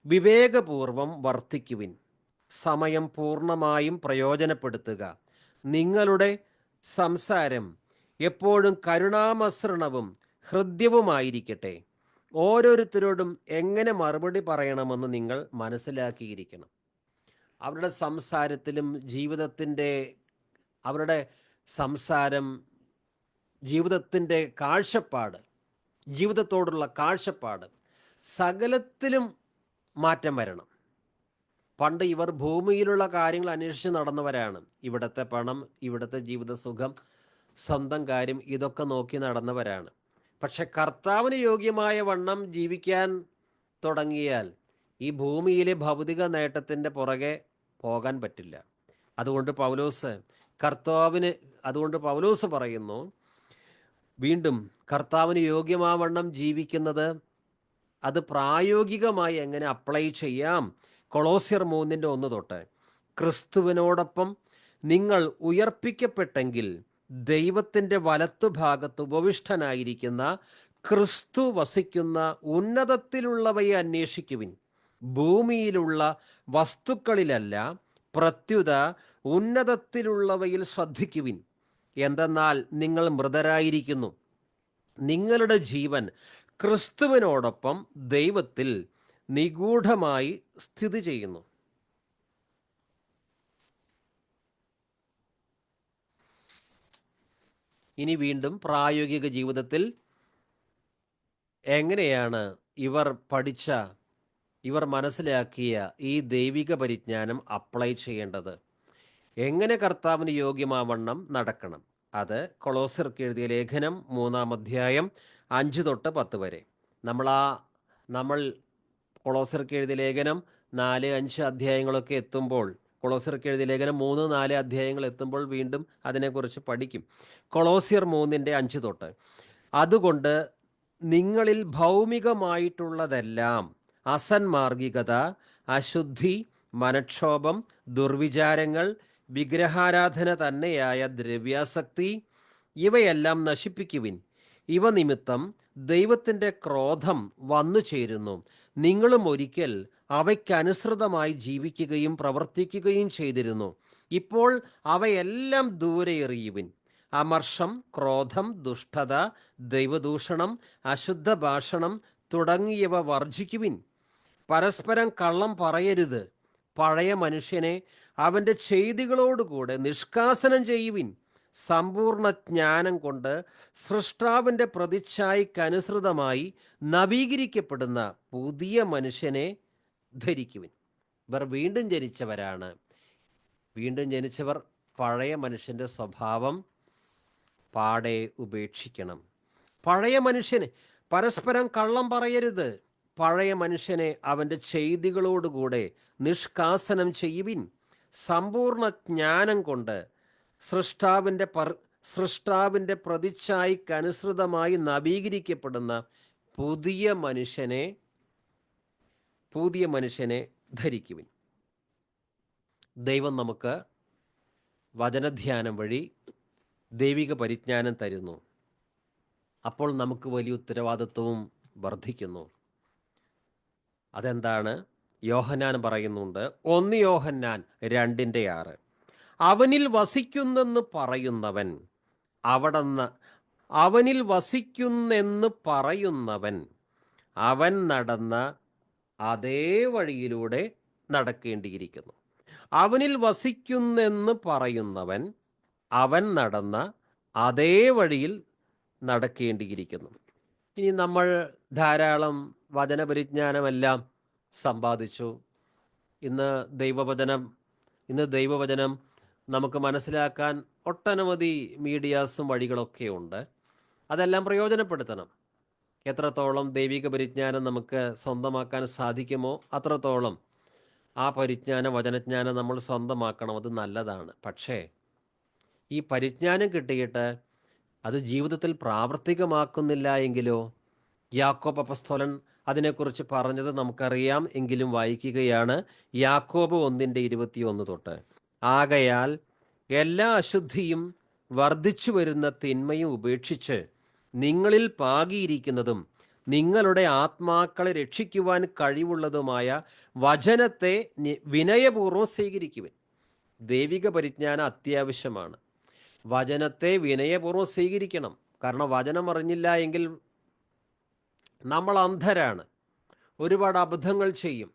വിവേകപൂർവം വർത്തിക്കുവിൻ. സമയം പൂർണ്ണമായും പ്രയോജനപ്പെടുത്തുക. നിങ്ങളുടെ സംസാരം എപ്പോഴും കരുണാമസൃണവും ഹൃദ്യവുമായിരിക്കട്ടെ. ഓരോരുത്തരോടും എങ്ങനെ മറുപടി പറയണമെന്ന് നിങ്ങൾ മനസ്സിലാക്കിയിരിക്കണം. അവരുടെ സംസാരത്തിലും അവരുടെ സംസാരം, ജീവിതത്തിൻ്റെ കാഴ്ചപ്പാട്, ജീവിതത്തോടുള്ള കാഴ്ചപ്പാട്, സകലത്തിലും മാറ്റം വരണം. പണ്ട് ഇവർ ഭൂമിയിലുള്ള കാര്യങ്ങൾ അന്വേഷിച്ച് നടന്നവരാണ്. ഇവിടുത്തെ പണം, ഇവിടുത്തെ ജീവിത സുഖം, സ്വന്തം കാര്യം, ഇതൊക്കെ നോക്കി നടന്നവരാണ്. പക്ഷെ കർത്താവിന് യോഗ്യമായ വണ്ണം ജീവിക്കാൻ തുടങ്ങിയാൽ ഈ ഭൂമിയിലെ ഭൗതിക നേട്ടത്തിൻ്റെ പുറകെ പോകാൻ പറ്റില്ല. അതുകൊണ്ട് പൗലോസ് പറയുന്നു, വീണ്ടും കർത്താവിന് യോഗ്യമാവണ്ണം ജീവിക്കുന്നത് അത് പ്രായോഗികമായി എങ്ങനെ അപ്ലൈ ചെയ്യാം? കൊളോസ്യർ 3:1 തൊട്ട്, ക്രിസ്തുവിനോടൊപ്പം നിങ്ങൾ ഉയർപ്പിക്കപ്പെട്ടെങ്കിൽ ദൈവത്തിൻ്റെ വലത്തുഭാഗത്ത് ഉപവിഷ്ടനായിരിക്കുന്ന ക്രിസ്തു വസിക്കുന്ന ഉന്നതത്തിലുള്ളവയെ അന്വേഷിക്കുവിൻ. ഭൂമിയിലുള്ള വസ്തുക്കളിലല്ല, പ്രത്യുത ഉന്നതത്തിലുള്ളവയിൽ ശ്രദ്ധിക്കുവിൻ. എന്തെന്നാൽ നിങ്ങൾ മൃതരായിരിക്കുന്നു, നിങ്ങളുടെ ജീവൻ ക്രിസ്തുവിനോടൊപ്പം ദൈവത്തിൽ നിഗൂഢമായി സ്ഥിതി ചെയ്യുന്നു. ഇനി വീണ്ടും പ്രായോഗിക ജീവിതത്തിൽ എങ്ങനെയാണ് ഇവർ മനസ്സിലാക്കിയ ഈ ദൈവിക പരിജ്ഞാനം അപ്ലൈ ചെയ്യേണ്ടത്, എങ്ങനെ കർത്താവിന് യോഗ്യമാവണ്ണം നടക്കണം? അത് കൊളോസ്യർക്ക് എഴുതിയ ലേഖനം 3-ാം അധ്യായം 5 തൊട്ട് 10 വരെ. നമ്മൾ കൊളോസ്യർക്ക് എഴുതിയ ലേഖനം 4-5 അധ്യായങ്ങളൊക്കെ എത്തുമ്പോൾ, കൊളോസ്യർക്ക് എഴുതിയ ലേഖനം 3-4 അധ്യായങ്ങൾ എത്തുമ്പോൾ വീണ്ടും അതിനെക്കുറിച്ച് പഠിക്കും. കൊളോസ്യർ 3-5 തൊട്ട്, അതുകൊണ്ട് നിങ്ങളിൽ ഭൗമികമായിട്ടുള്ളതെല്ലാം, അസന്മാർഗികത, അശുദ്ധി, മനക്ഷോഭം, ദുർവിചാരങ്ങൾ, വിഗ്രഹാരാധന തന്നെയായ ദ്രവ്യാസക്തി, ഇവയെല്ലാം നശിപ്പിക്കുവിൻ. ഇവ നിമിത്തം ദൈവത്തിൻ്റെ ക്രോധം വന്നു ചേരുന്നു. നിങ്ങളും ഒരിക്കൽ അവയ്ക്കനുസൃതമായി ജീവിക്കുകയും പ്രവർത്തിക്കുകയും ചെയ്തിരുന്നു. ഇപ്പോൾ അവയെല്ലാം ദൂരെ എറിയുവിൻ. അമർഷം, ക്രോധം, ദുഷ്ടത, ദൈവദൂഷണം, അശുദ്ധ ഭാഷണം തുടങ്ങിയവ വർജിക്കുവിൻ. പരസ്പരം കള്ളം പറയരുത്. പഴയ മനുഷ്യനെ അവൻ്റെ ചെയ്തികളോടുകൂടെ നിഷ്കാസനം ചെയ്യുവിൻ. സമ്പൂർണ്ണ ജ്ഞാനം കൊണ്ട് സൃഷ്ടാവിൻ്റെ പ്രതിച്ഛായക്കനുസൃതമായി നവീകരിക്കപ്പെടുന്ന പുതിയ മനുഷ്യനെ ധരിക്കുവിൻ. ഇവർ വീണ്ടും ജനിച്ചവരാണ്. വീണ്ടും ജനിച്ചവർ പഴയ മനുഷ്യൻ്റെ സ്വഭാവം പാടെ ഉപേക്ഷിക്കണം. പഴയ മനുഷ്യനെ പരസ്പരം കള്ളം പറയരുത്. പഴയ മനുഷ്യനെ അവൻ്റെ ചെയ്തികളോടുകൂടെ നിഷ്കാസനം ചെയ്യുവിൻ. സമ്പൂർണ്ണ ജ്ഞാനം കൊണ്ട് സൃഷ്ടാവിൻ്റെ പ്രതിച്ഛായക്കനുസൃതമായി നവീകരിക്കപ്പെടുന്ന പുതിയ മനുഷ്യനെ ധരിക്കുവിൻ. ദൈവം നമുക്ക് വചനധ്യാനം വഴി ദൈവിക പരിജ്ഞാനം തരുന്നു. അപ്പോൾ നമുക്ക് വലിയ ഉത്തരവാദിത്വവും വർദ്ധിക്കുന്നു. അതെന്താണ്? യോഹന്നാൻ പറയുന്നുണ്ട്, 1 യോഹന്നാൻ 2:6, അവനിൽ വസിക്കുന്നെന്ന് പറയുന്നവൻ അവൻ നടന്ന അതേ വഴിയിലൂടെ നടക്കേണ്ടിയിരിക്കുന്നു. അവനിൽ വസിക്കുന്നെന്ന് പറയുന്നവൻ അവൻ നടന്ന അതേ വഴിയിൽ നടക്കേണ്ടിയിരിക്കുന്നു. ഇനി നമ്മൾ ധാരാളം വചനപരിജ്ഞാനമെല്ലാം സമ്പാദിച്ചു. ഇന്ന് ദൈവവചനം നമുക്ക് മനസ്സിലാക്കാൻ ഒട്ടനവധി മീഡിയാസും വഴികളൊക്കെ ഉണ്ട്. അതെല്ലാം പ്രയോജനപ്പെടുത്തണം. എത്രത്തോളം ദൈവിക പരിജ്ഞാനം നമുക്ക് സ്വന്തമാക്കാൻ സാധിക്കുമോ അത്രത്തോളം ആ വചനജ്ഞാനം നമ്മൾ സ്വന്തമാക്കണം. അത് നല്ലതാണ്. പക്ഷേ ഈ പരിജ്ഞാനം കിട്ടിയിട്ട് അത് ജീവിതത്തിൽ പ്രാവർത്തികമാക്കുന്നില്ല എങ്കിലോ? യാക്കോബ് അപ്പസ്തോലൻ അതിനെക്കുറിച്ച് പറഞ്ഞത് നമുക്കറിയാം. എങ്കിലും വായിക്കുകയാണ്. യാക്കോബ് 1:21 തൊട്ട്, ആകയാൽ എല്ലാ അശുദ്ധിയും വർദ്ധിച്ചു വരുന്ന തിന്മയും ഉപേക്ഷിച്ച് നിങ്ങളിൽ പാകിയിരിക്കുന്നതും നിങ്ങളുടെ ആത്മാക്കളെ രക്ഷിക്കുവാൻ കഴിവുള്ളതുമായ വചനത്തെ വിനയപൂർവ്വം സ്വീകരിക്കുവിൻ. ദൈവിക പരിജ്ഞാനം അത്യാവശ്യമാണ്. വചനത്തെ വിനയപൂർവ്വം സ്വീകരിക്കണം. കാരണം വചനം അറിഞ്ഞില്ല എങ്കിൽ നമ്മൾ അന്ധരാണ്. ഒരുപാട് അബദ്ധങ്ങൾ ചെയ്യും.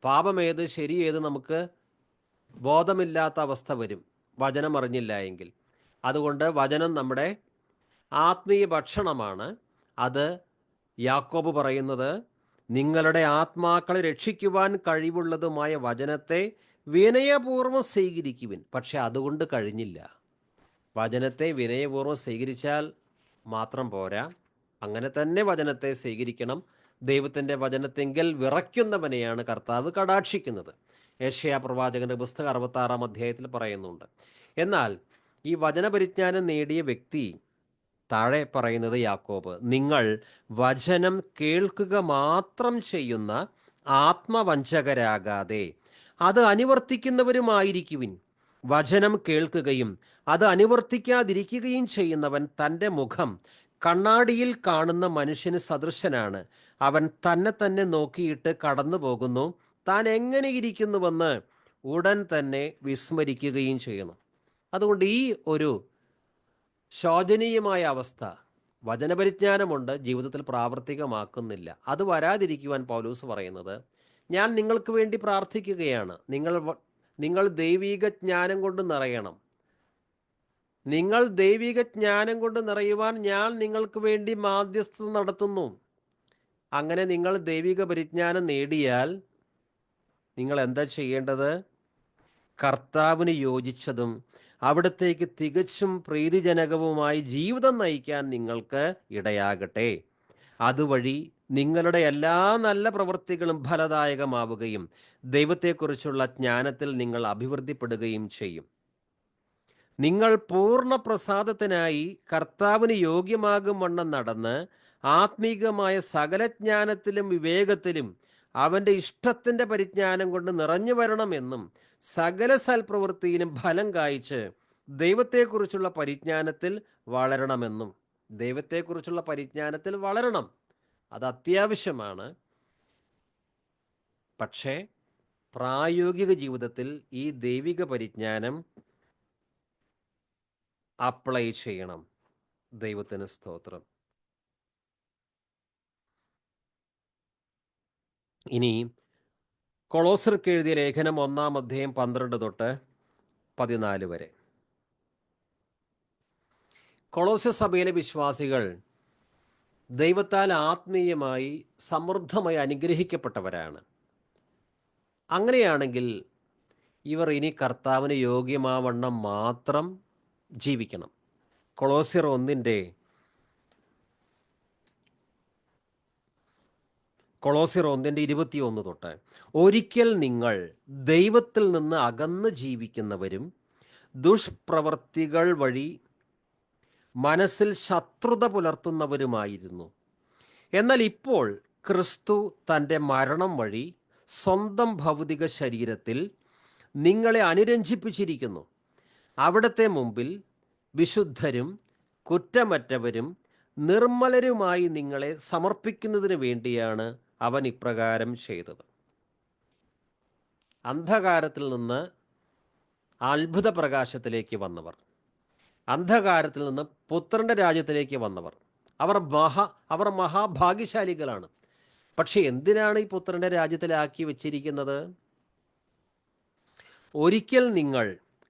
പാപമേത് ശരിയേത് നമുക്ക് ബോധമില്ലാത്ത അവസ്ഥ വരും വചനം അറിഞ്ഞില്ല എങ്കിൽ. അതുകൊണ്ട് വചനം നമ്മുടെ ആത്മീയ ഭക്ഷണമാണ്. അത് യാക്കോബ് പറയുന്നത്, നിങ്ങളുടെ ആത്മാക്കളെ രക്ഷിക്കുവാൻ കഴിവുള്ളതുമായ വചനത്തെ വിനയപൂർവ്വം സ്വീകരിക്കുവിൻ. പക്ഷെ അതുകൊണ്ട് കഴിഞ്ഞില്ല. വചനത്തെ വിനയപൂർവ്വം സ്വീകരിച്ചാൽ മാത്രം പോരാ, അങ്ങനെ തന്നെ വചനത്തെ സ്വീകരിക്കണം. ദൈവത്തിൻ്റെ വചനത്തെങ്കിൽ വിറയ്ക്കുന്നവനെയാണ് കർത്താവ് കടാക്ഷിക്കുന്നത്. യെശയ്യാ പ്രവാചകന്റെ പുസ്തകം 66-ാം അധ്യായത്തിൽ പറയുന്നുണ്ട്. എന്നാൽ ഈ വചനപരിജ്ഞാനം നേടിയ വ്യക്തി, താഴെ പറയുന്നത് യാക്കോബ്, നിങ്ങൾ വചനം കേൾക്കുക മാത്രം ചെയ്യുന്ന ആത്മവഞ്ചകരാകാതെ അത് അനുവർത്തിക്കുന്നവരുമായിരിക്കുവിൻ. വചനം കേൾക്കുകയും അത് അനുവർത്തിക്കാതിരിക്കുകയും ചെയ്യുന്നവൻ തൻ്റെ മുഖം കണ്ണാടിയിൽ കാണുന്ന മനുഷ്യന് സദൃശനാണ്. അവൻ തന്നെ നോക്കിയിട്ട് കടന്നു പോകുന്നു, താൻ എങ്ങനെ ഇരിക്കുന്നുവെന്ന് ഉടൻ തന്നെ വിസ്മരിക്കുകയും ചെയ്യുന്നു. അതുകൊണ്ട് ഈ ഒരു ശോചനീയമായ അവസ്ഥ. വചനപരിജ്ഞാനമുണ്ട്, ജീവിതത്തിൽ പ്രാവർത്തികമാക്കുന്നില്ല. അത് വരാതിരിക്കുവാൻ പൗലോസ് പറയുന്നത്, ഞാൻ നിങ്ങൾക്ക് വേണ്ടി പ്രാർത്ഥിക്കുകയാണ്. നിങ്ങൾ ദൈവിക ജ്ഞാനം കൊണ്ട് നിറയണം. നിങ്ങൾ ദൈവിക ജ്ഞാനം കൊണ്ട് നിറയുവാൻ ഞാൻ നിങ്ങൾക്ക് വേണ്ടി മാധ്യസ്ഥത നടത്തുന്നു. അങ്ങനെ നിങ്ങൾ ദൈവിക പരിജ്ഞാനം നേടിയാൽ നിങ്ങൾ എന്താ ചെയ്യേണ്ടത്? കർത്താവിന് യോജിച്ചതും അവിടത്തേക്ക് തികച്ചും പ്രീതിജനകവുമായി ജീവിതം നയിക്കാൻ നിങ്ങൾക്ക് ഇടയാകട്ടെ. അതുവഴി നിങ്ങളുടെ എല്ലാ നല്ല പ്രവൃത്തികളും ഫലദായകമാവുകയും ദൈവത്തെക്കുറിച്ചുള്ള ജ്ഞാനത്തിൽ നിങ്ങൾ അഭിവൃദ്ധിപ്പെടുകയും ചെയ്യും. നിങ്ങൾ പൂർണ്ണ പ്രസാദത്തിനായി കർത്താവിന് യോഗ്യമാകും വണ്ണം നടന്ന് ആത്മീകമായ സകല ജ്ഞാനത്തിലും വിവേകത്തിലും അവൻ്റെ ഇഷ്ടത്തിൻ്റെ പരിജ്ഞാനം കൊണ്ട് നിറഞ്ഞു വരണമെന്നും സകല സൽപ്രവൃത്തിയിലും ഫലം കായ്ച്ച് ദൈവത്തെക്കുറിച്ചുള്ള പരിജ്ഞാനത്തിൽ വളരണമെന്നും. ദൈവത്തെക്കുറിച്ചുള്ള പരിജ്ഞാനത്തിൽ വളരണം, അത് അത്യാവശ്യമാണ്. പക്ഷേ പ്രായോഗിക ജീവിതത്തിൽ ഈ ദൈവിക പരിജ്ഞാനം അപ്ലൈ ചെയ്യണം. ദൈവത്തിന് സ്തോത്രം. ഇനി കൊളോസ്യർക്ക് എഴുതിയ ലേഖനം 1-ാം അധ്യായം 12 തൊട്ട് 14 വരെ. കൊളോസ്യ സഭയിലെ വിശ്വാസികൾ ദൈവത്താൽ ആത്മീയമായി സമൃദ്ധമായി അനുഗ്രഹിക്കപ്പെട്ടവരാണ്. അങ്ങനെയാണെങ്കിൽ ഇവർ ഇനി കർത്താവിന് യോഗ്യമാവണ്ണം മാത്രം ജീവിക്കണം. കൊളോസ്യർ 1:21 തൊട്ട്, ഒരിക്കൽ നിങ്ങൾ ദൈവത്തിൽ നിന്ന് അകന്ന് ജീവിക്കുന്നവരും ദുഷ്പ്രവർത്തികൾ വഴി മനസ്സിൽ ശത്രുത പുലർത്തുന്നവരുമായിരുന്നു. എന്നാൽ ഇപ്പോൾ ക്രിസ്തു തൻ്റെ മരണം വഴി സ്വന്തം ഭൗതിക ശരീരത്തിൽ നിങ്ങളെ അനുരഞ്ജിപ്പിച്ചിരിക്കുന്നു. അവിടുത്തെ മുമ്പിൽ വിശുദ്ധരും കുറ്റമറ്റവരും നിർമ്മലരുമായി നിങ്ങളെ സമർപ്പിക്കുന്നതിന് വേണ്ടിയാണ് അവൻ ഇപ്രകാരം ചെയ്തത്. അന്ധകാരത്തിൽ നിന്ന് അത്ഭുത പ്രകാശത്തിലേക്ക് വന്നവർ, അന്ധകാരത്തിൽ നിന്ന് പുത്രൻ്റെ രാജ്യത്തിലേക്ക് വന്നവർ, അവർ മഹാഭാഗ്യശാലികളാണ്. പക്ഷെ എന്തിനാണ് ഈ പുത്രൻ്റെ രാജ്യത്തിലാക്കി വെച്ചിരിക്കുന്നത്? ഒരിക്കൽ നിങ്ങൾ,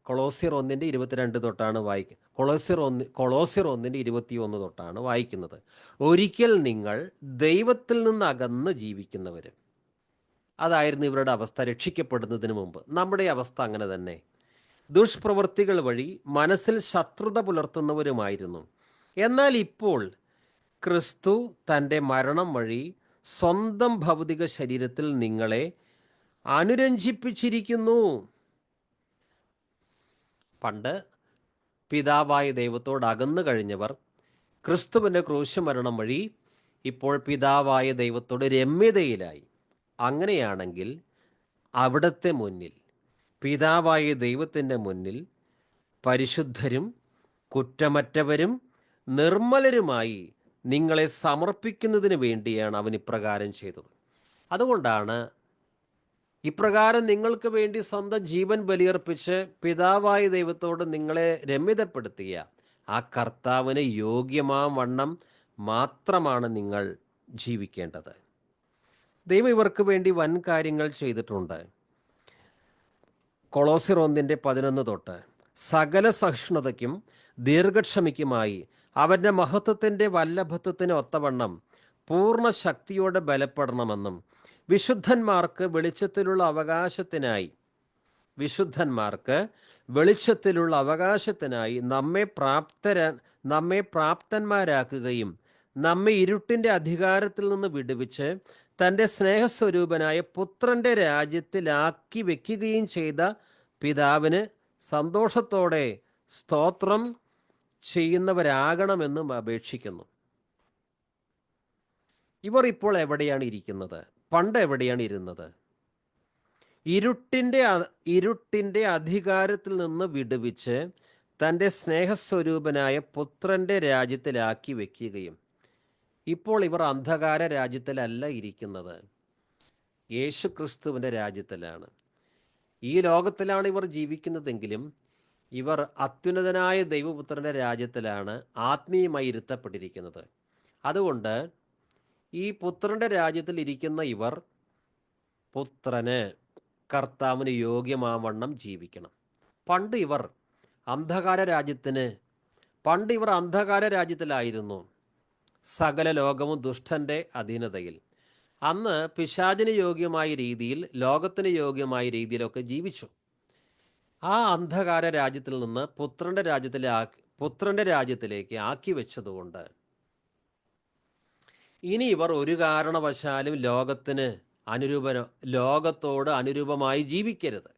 കൊളോസ്യർ 1:22 തൊട്ടാണ് കൊളോസ്യർ 1:21 തൊട്ടാണ് വായിക്കുന്നത്. ഒരിക്കൽ നിങ്ങൾ ദൈവത്തിൽ നിന്ന് അകന്ന് ജീവിക്കുന്നവർ. അതായിരുന്നു ഇവരുടെ അവസ്ഥ രക്ഷിക്കപ്പെടുന്നതിന് മുമ്പ്. നമ്മുടെ അവസ്ഥ അങ്ങനെ തന്നെ. ദുഷ്പ്രവൃത്തികൾ വഴി മനസ്സിൽ ശത്രുത പുലർത്തുന്നവരുമായിരുന്നു. എന്നാൽ ഇപ്പോൾ ക്രിസ്തു തൻ്റെ മരണം വഴി സ്വന്തം ഭൗതിക ശരീരത്തിൽ നിങ്ങളെ അനുരഞ്ജിപ്പിച്ചിരിക്കുന്നു. പണ്ട് പിതാവായ ദൈവത്തോട് അകന്നു കഴിഞ്ഞവർ ക്രിസ്തുവിൻ്റെ ക്രൂശുമരണം വഴി ഇപ്പോൾ പിതാവായ ദൈവത്തോട് രമ്യതയിലായി. അങ്ങനെയാണെങ്കിൽ അവിടുത്തെ മുന്നിൽ, പിതാവായ ദൈവത്തിൻ്റെ മുന്നിൽ പരിശുദ്ധരും കുറ്റമറ്റവരും നിർമ്മലരുമായി നിങ്ങളെ സമർപ്പിക്കുന്നതിന് വേണ്ടിയാണ് അവൻ ഇപ്രകാരം ചെയ്തത്. അതുകൊണ്ടാണ് ഇപ്രകാരം നിങ്ങൾക്ക് വേണ്ടി സ്വന്തം ജീവൻ ബലിയർപ്പിച്ച് പിതാവായ ദൈവത്തോട് നിങ്ങളെ രമ്യതപ്പെടുത്തിയ ആ കർത്താവിന് യോഗ്യമാം വണ്ണം മാത്രമാണ് നിങ്ങൾ ജീവിക്കേണ്ടത്. ദൈവം ഇവർക്ക് വേണ്ടി വൻ കാര്യങ്ങൾ ചെയ്തിട്ടുണ്ട്. കൊളോസ്യർ 1:11 തൊട്ട്, സകല സഹിഷ്ണുതയ്ക്കും ദീർഘക്ഷമയ്ക്കുമായി അവൻ്റെ മഹത്വത്തിൻ്റെ വല്ലഭത്വത്തിന് ഒത്തവണ്ണം പൂർണ്ണ ശക്തിയോടെ ബലപ്പെടണമെന്നും വിശുദ്ധന്മാർക്ക് വെളിച്ചത്തിലുള്ള അവകാശത്തിനായി നമ്മെ പ്രാപ്തന്മാരാക്കുകയും നമ്മെ ഇരുട്ടിൻ്റെ അധികാരത്തിൽ നിന്ന് വിടുവിച്ച് തൻ്റെ സ്നേഹസ്വരൂപനായ പുത്രൻ്റെ രാജ്യത്തിലാക്കി വയ്ക്കുകയും ചെയ്ത പിതാവിന് സന്തോഷത്തോടെ സ്തോത്രം ചെയ്യുന്നവരാകണമെന്നും അപേക്ഷിക്കുന്നു. ഇവർ ഇപ്പോൾ എവിടെയാണ് ഇരിക്കുന്നത്? പണ്ട് എവിടെയാണ് ഇരുന്നത്? ഇരുട്ടിൻ്റെ അധികാരത്തിൽ നിന്ന് വിടുവിച്ച് തൻ്റെ സ്നേഹസ്വരൂപനായ പുത്രൻ്റെ രാജ്യത്തിലാക്കി വയ്ക്കുകയും. ഇപ്പോൾ ഇവർ അന്ധകാര രാജ്യത്തിലല്ല ഇരിക്കുന്നത്, യേശു ക്രിസ്തുവിൻ്റെ രാജ്യത്തിലാണ്. ഈ ലോകത്തിലാണ് ഇവർ ജീവിക്കുന്നതെങ്കിലും ഇവർ അത്യുന്നതനായ ദൈവപുത്രൻ്റെ രാജ്യത്തിലാണ് ആത്മീയമായി ഇരുത്തപ്പെട്ടിരിക്കുന്നത്. അതുകൊണ്ട് ഈ പുത്രൻ്റെ രാജ്യത്തിൽ ഇരിക്കുന്ന ഇവർ പുത്രന്, കർത്താവിന് യോഗ്യമാവണ്ണം ജീവിക്കണം. പണ്ട് ഇവർ അന്ധകാര രാജ്യത്തിലായിരുന്നു, സകല ലോകവും ദുഷ്ടൻ്റെ അധീനതയിൽ. അന്ന് പിശാചിന് യോഗ്യമായ രീതിയിൽ, ലോകത്തിന് യോഗ്യമായ രീതിയിലൊക്കെ ജീവിച്ചു. ആ അന്ധകാര രാജ്യത്തിൽ നിന്ന് പുത്രൻ്റെ രാജ്യത്തിലേക്ക് ആക്കി വെച്ചതുകൊണ്ട് ഇനി ഇവർ ഒരു കാരണവശാലും ലോകത്തോട് അനുരൂപമായി ജീവിക്കരുത്,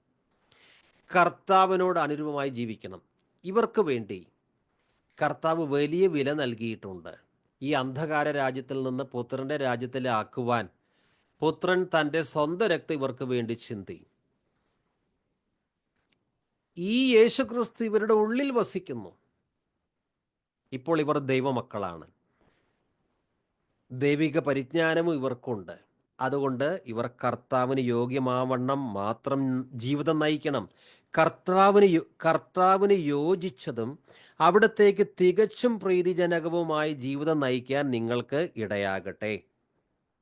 കർത്താവിനോട് അനുരൂപമായി ജീവിക്കണം. ഇവർക്ക് വേണ്ടി കർത്താവ് വലിയ വില നൽകിയിട്ടുണ്ട്. ഈ അന്ധകാര രാജ്യത്തിൽ നിന്ന് പുത്രൻ്റെ രാജ്യത്തിലാക്കുവാൻ പുത്രൻ തൻ്റെ സ്വന്തം രക്തം ഇവർക്ക് വേണ്ടി ചിന്തി. ഈ യേശുക്രിസ്തു ഇവരുടെ ഉള്ളിൽ വസിക്കുന്നു. ഇപ്പോൾ ഇവർ ദൈവമക്കളാണ്. ദൈവിക പരിജ്ഞാനവും ഇവർക്കുണ്ട്. അതുകൊണ്ട് ഇവർ കർത്താവിന് യോഗ്യമാവണ്ണം മാത്രം ജീവിതം നയിക്കണം. കർത്താവിന് യോജിച്ചതും അവിടത്തേക്ക് തികച്ചും പ്രീതിജനകവുമായി ജീവിതം നയിക്കാൻ നിങ്ങൾക്ക് ഇടയാകട്ടെ.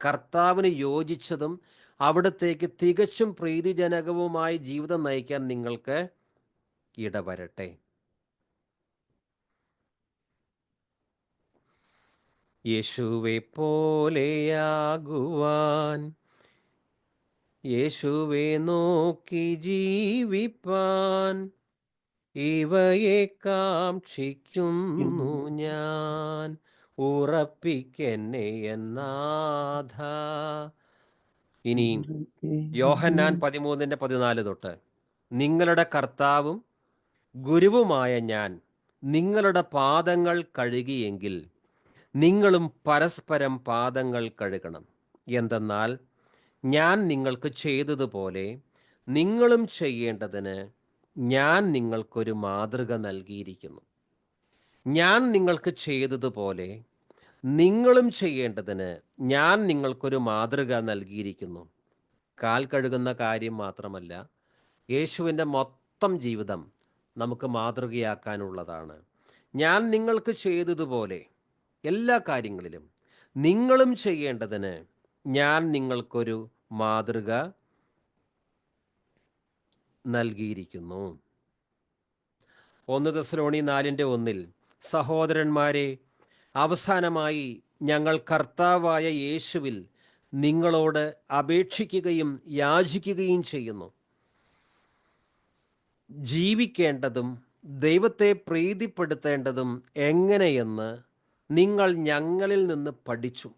കർത്താവിന് യോജിച്ചതും അവിടത്തേക്ക് തികച്ചും പ്രീതിജനകവുമായി ജീവിതം നയിക്കാൻ നിങ്ങൾക്ക് ഇടവരട്ടെ. യേശുവെ പോലെയാകുവാൻ, യേശുവെ നോക്കി ജീവിപ്പാൻ ഇവയെ കാക്ഷിക്കുന്നു ഞാൻ. ഉറപ്പിക്കെന്നെ എന്നാഥ. ഇനി യോഹന്നാൻ 13:14 തൊട്ട്, നിങ്ങളുടെ കർത്താവും ഗുരുവുമായ ഞാൻ നിങ്ങളുടെ പാദങ്ങൾ കഴുകിയെങ്കിൽ നിങ്ങളും പരസ്പരം പാദങ്ങൾ കഴുകണം. എന്തെന്നാൽ ഞാൻ നിങ്ങൾക്ക് ചെയ്തതുപോലെ നിങ്ങളും ചെയ്യേണ്ടതിന് ഞാൻ നിങ്ങൾക്കൊരു മാതൃക നൽകിയിരിക്കുന്നു. ഞാൻ നിങ്ങൾക്ക് ചെയ്തതുപോലെ നിങ്ങളും ചെയ്യേണ്ടതിന് ഞാൻ നിങ്ങൾക്കൊരു മാതൃക നൽകിയിരിക്കുന്നു. കാൽ കഴുകുന്ന കാര്യം മാത്രമല്ല, യേശുവിൻ്റെ മൊത്തം ജീവിതം നമുക്ക് മാതൃകയാക്കാനുള്ളതാണ്. ഞാൻ നിങ്ങൾക്ക് ചെയ്തതുപോലെ എല്ലാ കാര്യങ്ങളിലും നിങ്ങളും ചെയ്യേണ്ടതിന് ഞാൻ നിങ്ങൾക്കൊരു മാതൃക നൽകിയിരിക്കുന്നു. 1 തെസ്സലോനി 4:1, സഹോദരന്മാരെ, അവസാനമായി ഞങ്ങൾ കർത്താവായ യേശുവിൽ നിങ്ങളോട് അപേക്ഷിക്കുകയും യാചിക്കുകയും ചെയ്യുന്നു. ജീവിക്കേണ്ടതും ദൈവത്തെ പ്രീതിപ്പെടുത്തേണ്ടതും എങ്ങനെയെന്ന് നിങ്ങൾ ഞങ്ങളിൽ നിന്ന് പഠിച്ചു.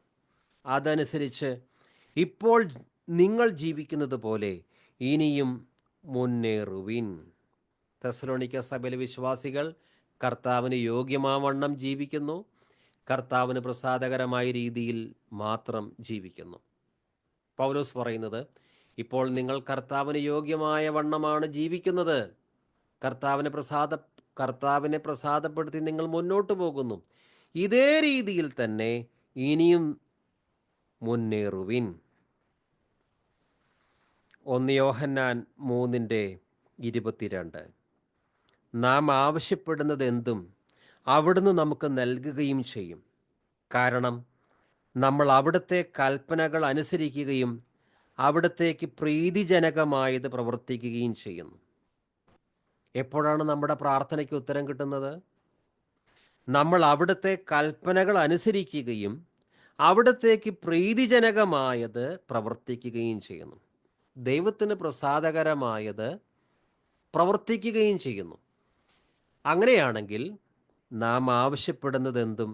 അതനുസരിച്ച് ഇപ്പോൾ നിങ്ങൾ ജീവിക്കുന്നത് പോലെ ഇനിയും മുന്നേറുവിൻ. തെസ്സലോനിക്ക സഭയിലെ വിശ്വാസികൾ കർത്താവിന് യോഗ്യമാവണ്ണം ജീവിക്കുന്നു, കർത്താവിന് പ്രസാദകരമായ രീതിയിൽ മാത്രം ജീവിക്കുന്നു. പൗലോസ് പറയുന്നത്, ഇപ്പോൾ നിങ്ങൾ കർത്താവിന് യോഗ്യമായ വണ്ണമാണ് ജീവിക്കുന്നത്. കർത്താവിനെ പ്രസാദപ്പെടുത്തി നിങ്ങൾ മുന്നോട്ട് പോകുന്നു. ഇതേ രീതിയിൽ തന്നെ ഇനിയും മുന്നേറുവിൻ. 1 യോഹന്നാൻ 3:22, നാം ആവശ്യപ്പെടുന്നത് എന്തും അവിടുന്ന് നമുക്ക് നൽകുകയും ചെയ്യും. കാരണം നമ്മൾ അവിടുത്തെ കൽപ്പനകൾ അനുസരിക്കുകയും അവിടത്തേക്ക് പ്രീതിജനകമായത് പ്രവർത്തിക്കുകയും ചെയ്യുന്നു. എപ്പോഴാണ് നമ്മുടെ പ്രാർത്ഥനയ്ക്ക് ഉത്തരം കിട്ടുന്നത്? നമ്മൾ അവിടുത്തെ കൽപ്പനകൾ അനുസരിക്കുകയും അവിടത്തേക്ക് പ്രീതിജനകമായത് പ്രവർത്തിക്കുകയും ചെയ്യുന്നു. ദൈവത്തിന് പ്രസാദകരമായത് പ്രവർത്തിക്കുകയും ചെയ്യുന്നു. അങ്ങനെയാണെങ്കിൽ നാം ആവശ്യപ്പെടുന്നതെന്തും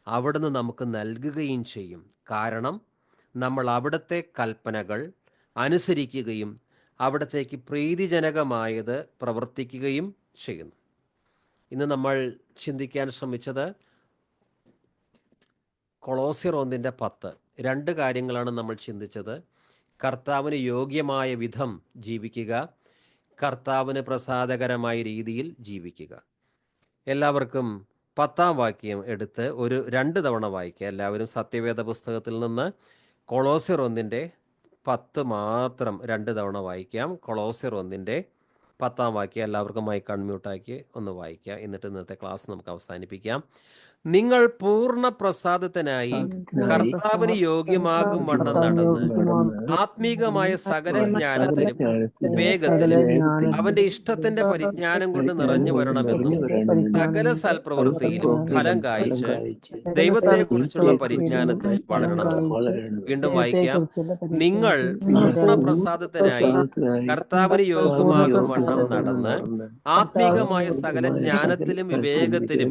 അവിടുന്ന് നമുക്ക് നൽകുകയും ചെയ്യും. കാരണം നമ്മൾ അവിടുത്തെ കൽപ്പനകൾ അനുസരിക്കുകയും അവിടത്തേക്ക് പ്രീതിജനകമായത് പ്രവർത്തിക്കുകയും ചെയ്യുന്നു. ഇന്ന് നമ്മൾ ചിന്തിക്കാൻ ശ്രമിച്ചത് കൊളോസ്യർ 1:10, 2 കാര്യങ്ങളാണ് നമ്മൾ ചിന്തിച്ചത്. കർത്താവിന് യോഗ്യമായ വിധം ജീവിക്കുക, കർത്താവിന് പ്രസാദകരമായ രീതിയിൽ ജീവിക്കുക. എല്ലാവർക്കും 10-ാം വാക്യം എടുത്ത് 2 തവണ വായിക്കുക. എല്ലാവരും സത്യവേദ പുസ്തകത്തിൽ നിന്ന് കൊളോസ്യർ 1:10 മാത്രം 2 തവണ വായിക്കാം. കൊളോസ്യർ 1:10. 10-ാം വാക്യം എല്ലാവർക്കും മൈക്ക് അൺമ്യൂട്ടാക്കി ഒന്ന് വായിക്കാം. എന്നിട്ട് ഇന്നത്തെ ക്ലാസ് നമുക്ക് അവസാനിപ്പിക്കാം. നിങ്ങൾ പൂർണ്ണ പ്രസാദത്തിനായി കർത്താവിന് യോഗ്യമാകും വണ്ണം നടന്ന് ആത്മീകമായ സകല ജ്ഞാനത്തിലും വേഗത്തിലും അവന്റെ ഇഷ്ടത്തിന്റെ പരിജ്ഞാനം കൊണ്ട് നിറഞ്ഞു വരണമെന്നും സകല സൽപ്രവൃത്തിയിലും ഫലം കായ്ച്ച് ദൈവത്തെക്കുറിച്ചുള്ള പരിജ്ഞാനത്തിൽ വളരണമെന്നും. വീണ്ടും വായിക്കാം. നിങ്ങൾ പൂർണ്ണ പ്രസാദത്തിനായി കർത്താവിന് യോഗ്യമാകും വണ്ണം നടന്ന് ആത്മീകമായ സകല ജ്ഞാനത്തിലും വിവേകത്തിലും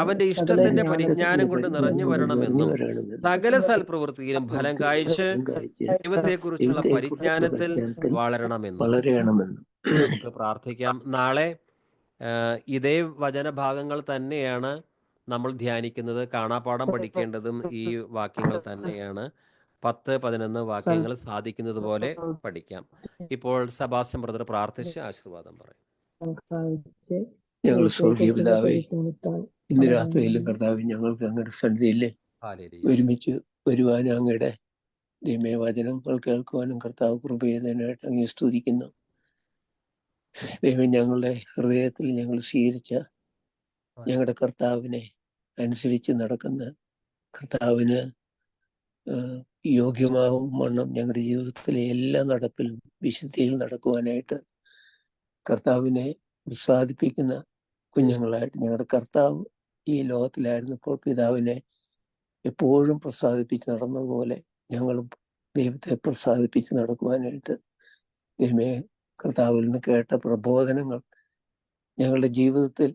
അവന്റെ ഇഷ്ടത്തിന്റെ പരിജ്ഞാനം കൊണ്ട് നിറഞ്ഞു വരണമെന്നും സകല സൽപ്രവൃത്തിയിലും ഫലം കായ്ച്ച് ദൈവത്തെക്കുറിച്ചുള്ള പരിജ്ഞാനത്തിൽ വളരണമെന്നും. നമുക്ക് പ്രാർത്ഥിക്കാം. നാളെ ഇതേ വചനഭാഗങ്ങൾ തന്നെയാണ് നമ്മൾ ധ്യാനിക്കുന്നത്. കാണാപ്പാഠം പഠിക്കേണ്ടതും ഈ വാക്യങ്ങൾ തന്നെയാണ്. 10-11 വാക്യങ്ങൾ സാധിക്കുന്നത് പോലെ പഠിക്കാം. ഇപ്പോൾ സെബാസ്റ്റ്യൻ ബ്രദർ പ്രാർത്ഥിച്ച് ആശീർവാദം പറയും. ഞങ്ങൾ സ്വർഗീയ പിതാവേ, ഇന്ന് രാത്രിയിലും കർത്താവ് ഞങ്ങൾക്ക് അങ്ങയുടെ സന്നിധിയിൽ ഒരുമിച്ച് വരുവാനും അങ്ങയുടെ ദൈവമേ വചനങ്ങൾ കേൾക്കുവാനും കർത്താവ് കൃപ ചെയ്തതിനായിട്ട് അങ്ങേ സ്തുതിക്കുന്നു. ദൈവം ഞങ്ങളുടെ ഹൃദയത്തിൽ ഞങ്ങൾ സ്വീകരിച്ച ഞങ്ങളുടെ കർത്താവിനെ അനുസരിച്ച് നടക്കുന്ന കർത്താവിന് യോഗ്യമാകും വണ്ണം ഞങ്ങളുടെ ജീവിതത്തിലെ എല്ലാ നടപ്പിലും വിശുദ്ധിയിൽ നടക്കുവാനായിട്ട് കർത്താവിനെ പ്രസാദിപ്പിക്കുന്ന കുഞ്ഞുങ്ങളായിട്ട് ഞങ്ങളുടെ കർത്താവ് ഈ ലോകത്തിലായിരുന്നപ്പോൾ പിതാവിനെ എപ്പോഴും പ്രസാദിപ്പിച്ച് നടന്നതുപോലെ ഞങ്ങളും ദൈവത്തെ പ്രസാദിപ്പിച്ച് നടക്കുവാനായിട്ട് ദൈവമേ കർത്താവിൽ നിന്ന് കേട്ട പ്രബോധനങ്ങൾ ഞങ്ങളുടെ ജീവിതത്തിൽ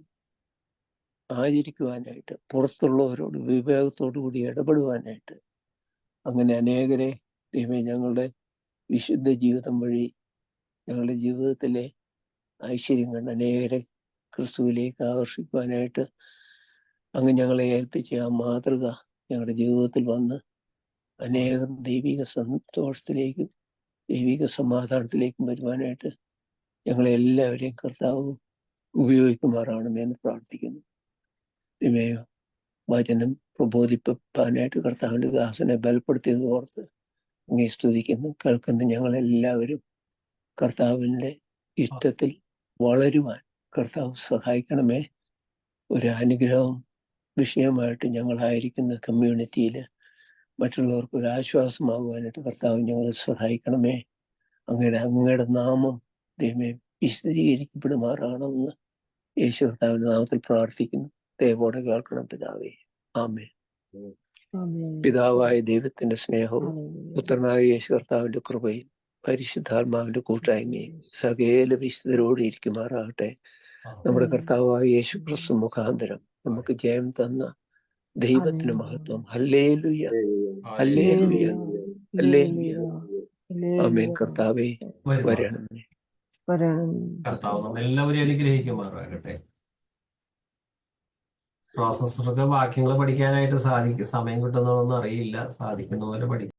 ആചരിക്കുവാനായിട്ട് പുറത്തുള്ളവരോട് വിവേകത്തോടു കൂടി ഇടപെടുവാനായിട്ട് അങ്ങനെ അനേകരെ ദൈവമേ ഞങ്ങളുടെ വിശുദ്ധ ജീവിതം വഴി ഞങ്ങളുടെ ജീവിതത്തിലെ ഐശ്വര്യം കണ്ട് അനേകരെ ക്രിസ്തുവിലേക്ക് ആകർഷിക്കുവാനായിട്ട് അങ്ങ് ഞങ്ങളെ ഏൽപ്പിച്ച ആ മാതൃക ഞങ്ങളുടെ ജീവിതത്തിൽ വന്ന് അനേകം ദൈവിക സന്തോഷത്തിലേക്കും ദൈവിക സമാധാനത്തിലേക്കും വരുവാനായിട്ട് ഞങ്ങളെ എല്ലാവരെയും കർത്താവ് ഉപയോഗിക്കുമാറാണെന്ന് പ്രാർത്ഥിക്കുന്നു. ദൈവമേ വചനം പ്രബോധിപ്പാനായിട്ട് കർത്താവിൻ്റെ ദാസനെ ബലപ്പെടുത്തിയത് ഓർത്ത് അങ്ങേ സ്തുതിക്കുന്നു. കേൾക്കുന്ന ഞങ്ങളെല്ലാവരും കർത്താവിൻ്റെ ഇഷ്ടത്തിൽ വളരുവാൻ കർത്താവ് സഹായിക്കണമേ. ഒരു അനുഗ്രഹം വിഷയമായിട്ട് ഞങ്ങളായിരിക്കുന്ന കമ്മ്യൂണിറ്റിയിൽ മറ്റുള്ളവർക്ക് ഒരു ആശ്വാസമാകുവാനായിട്ട് കർത്താവ് ഞങ്ങളെ സഹായിക്കണമേ. അങ്ങയുടെ നാമം ദൈവമേ വിശദീകരിക്കപ്പെടുമാറാണെന്ന് യേശു കർത്താവിന്റെ നാമത്തിൽ പ്രാർത്ഥിക്കുന്നു. ദയവോടെ കേൾക്കണം പിതാവേ. ആമേൻ. പിതാവായ ദൈവത്തിന്റെ സ്നേഹവും പുത്രനായ യേശു കർത്താവിന്റെ കൃപയും പരിശുദ്ധാത്മാവിന്റെ കൂട്ടായ്മയും സകല വിശുദ്ധരോട് ഇരിക്കുമാറാകട്ടെ. നമ്മുടെ കർത്താവായ യേശു ക്രിസ്തു മുഖാന്തരം നമുക്ക് ജയം തന്ന ദൈവത്തിന് മഹത്വം. Hallelujah, hallelujah, hallelujah. ആമേൻ. കർത്താവേ വരണമേ. കർത്താവ് നമ്മളെല്ലാവരും അനുഗ്രഹിക്കുമാറാകട്ടെ. പ്രോസസ്സർക്ക് വാക്യങ്ങൾ പഠിക്കാനായിട്ട് സമയം കിട്ടുന്നതൊന്നും അറിയില്ല. സാധിക്കുന്ന പോലെ പഠിക്കും.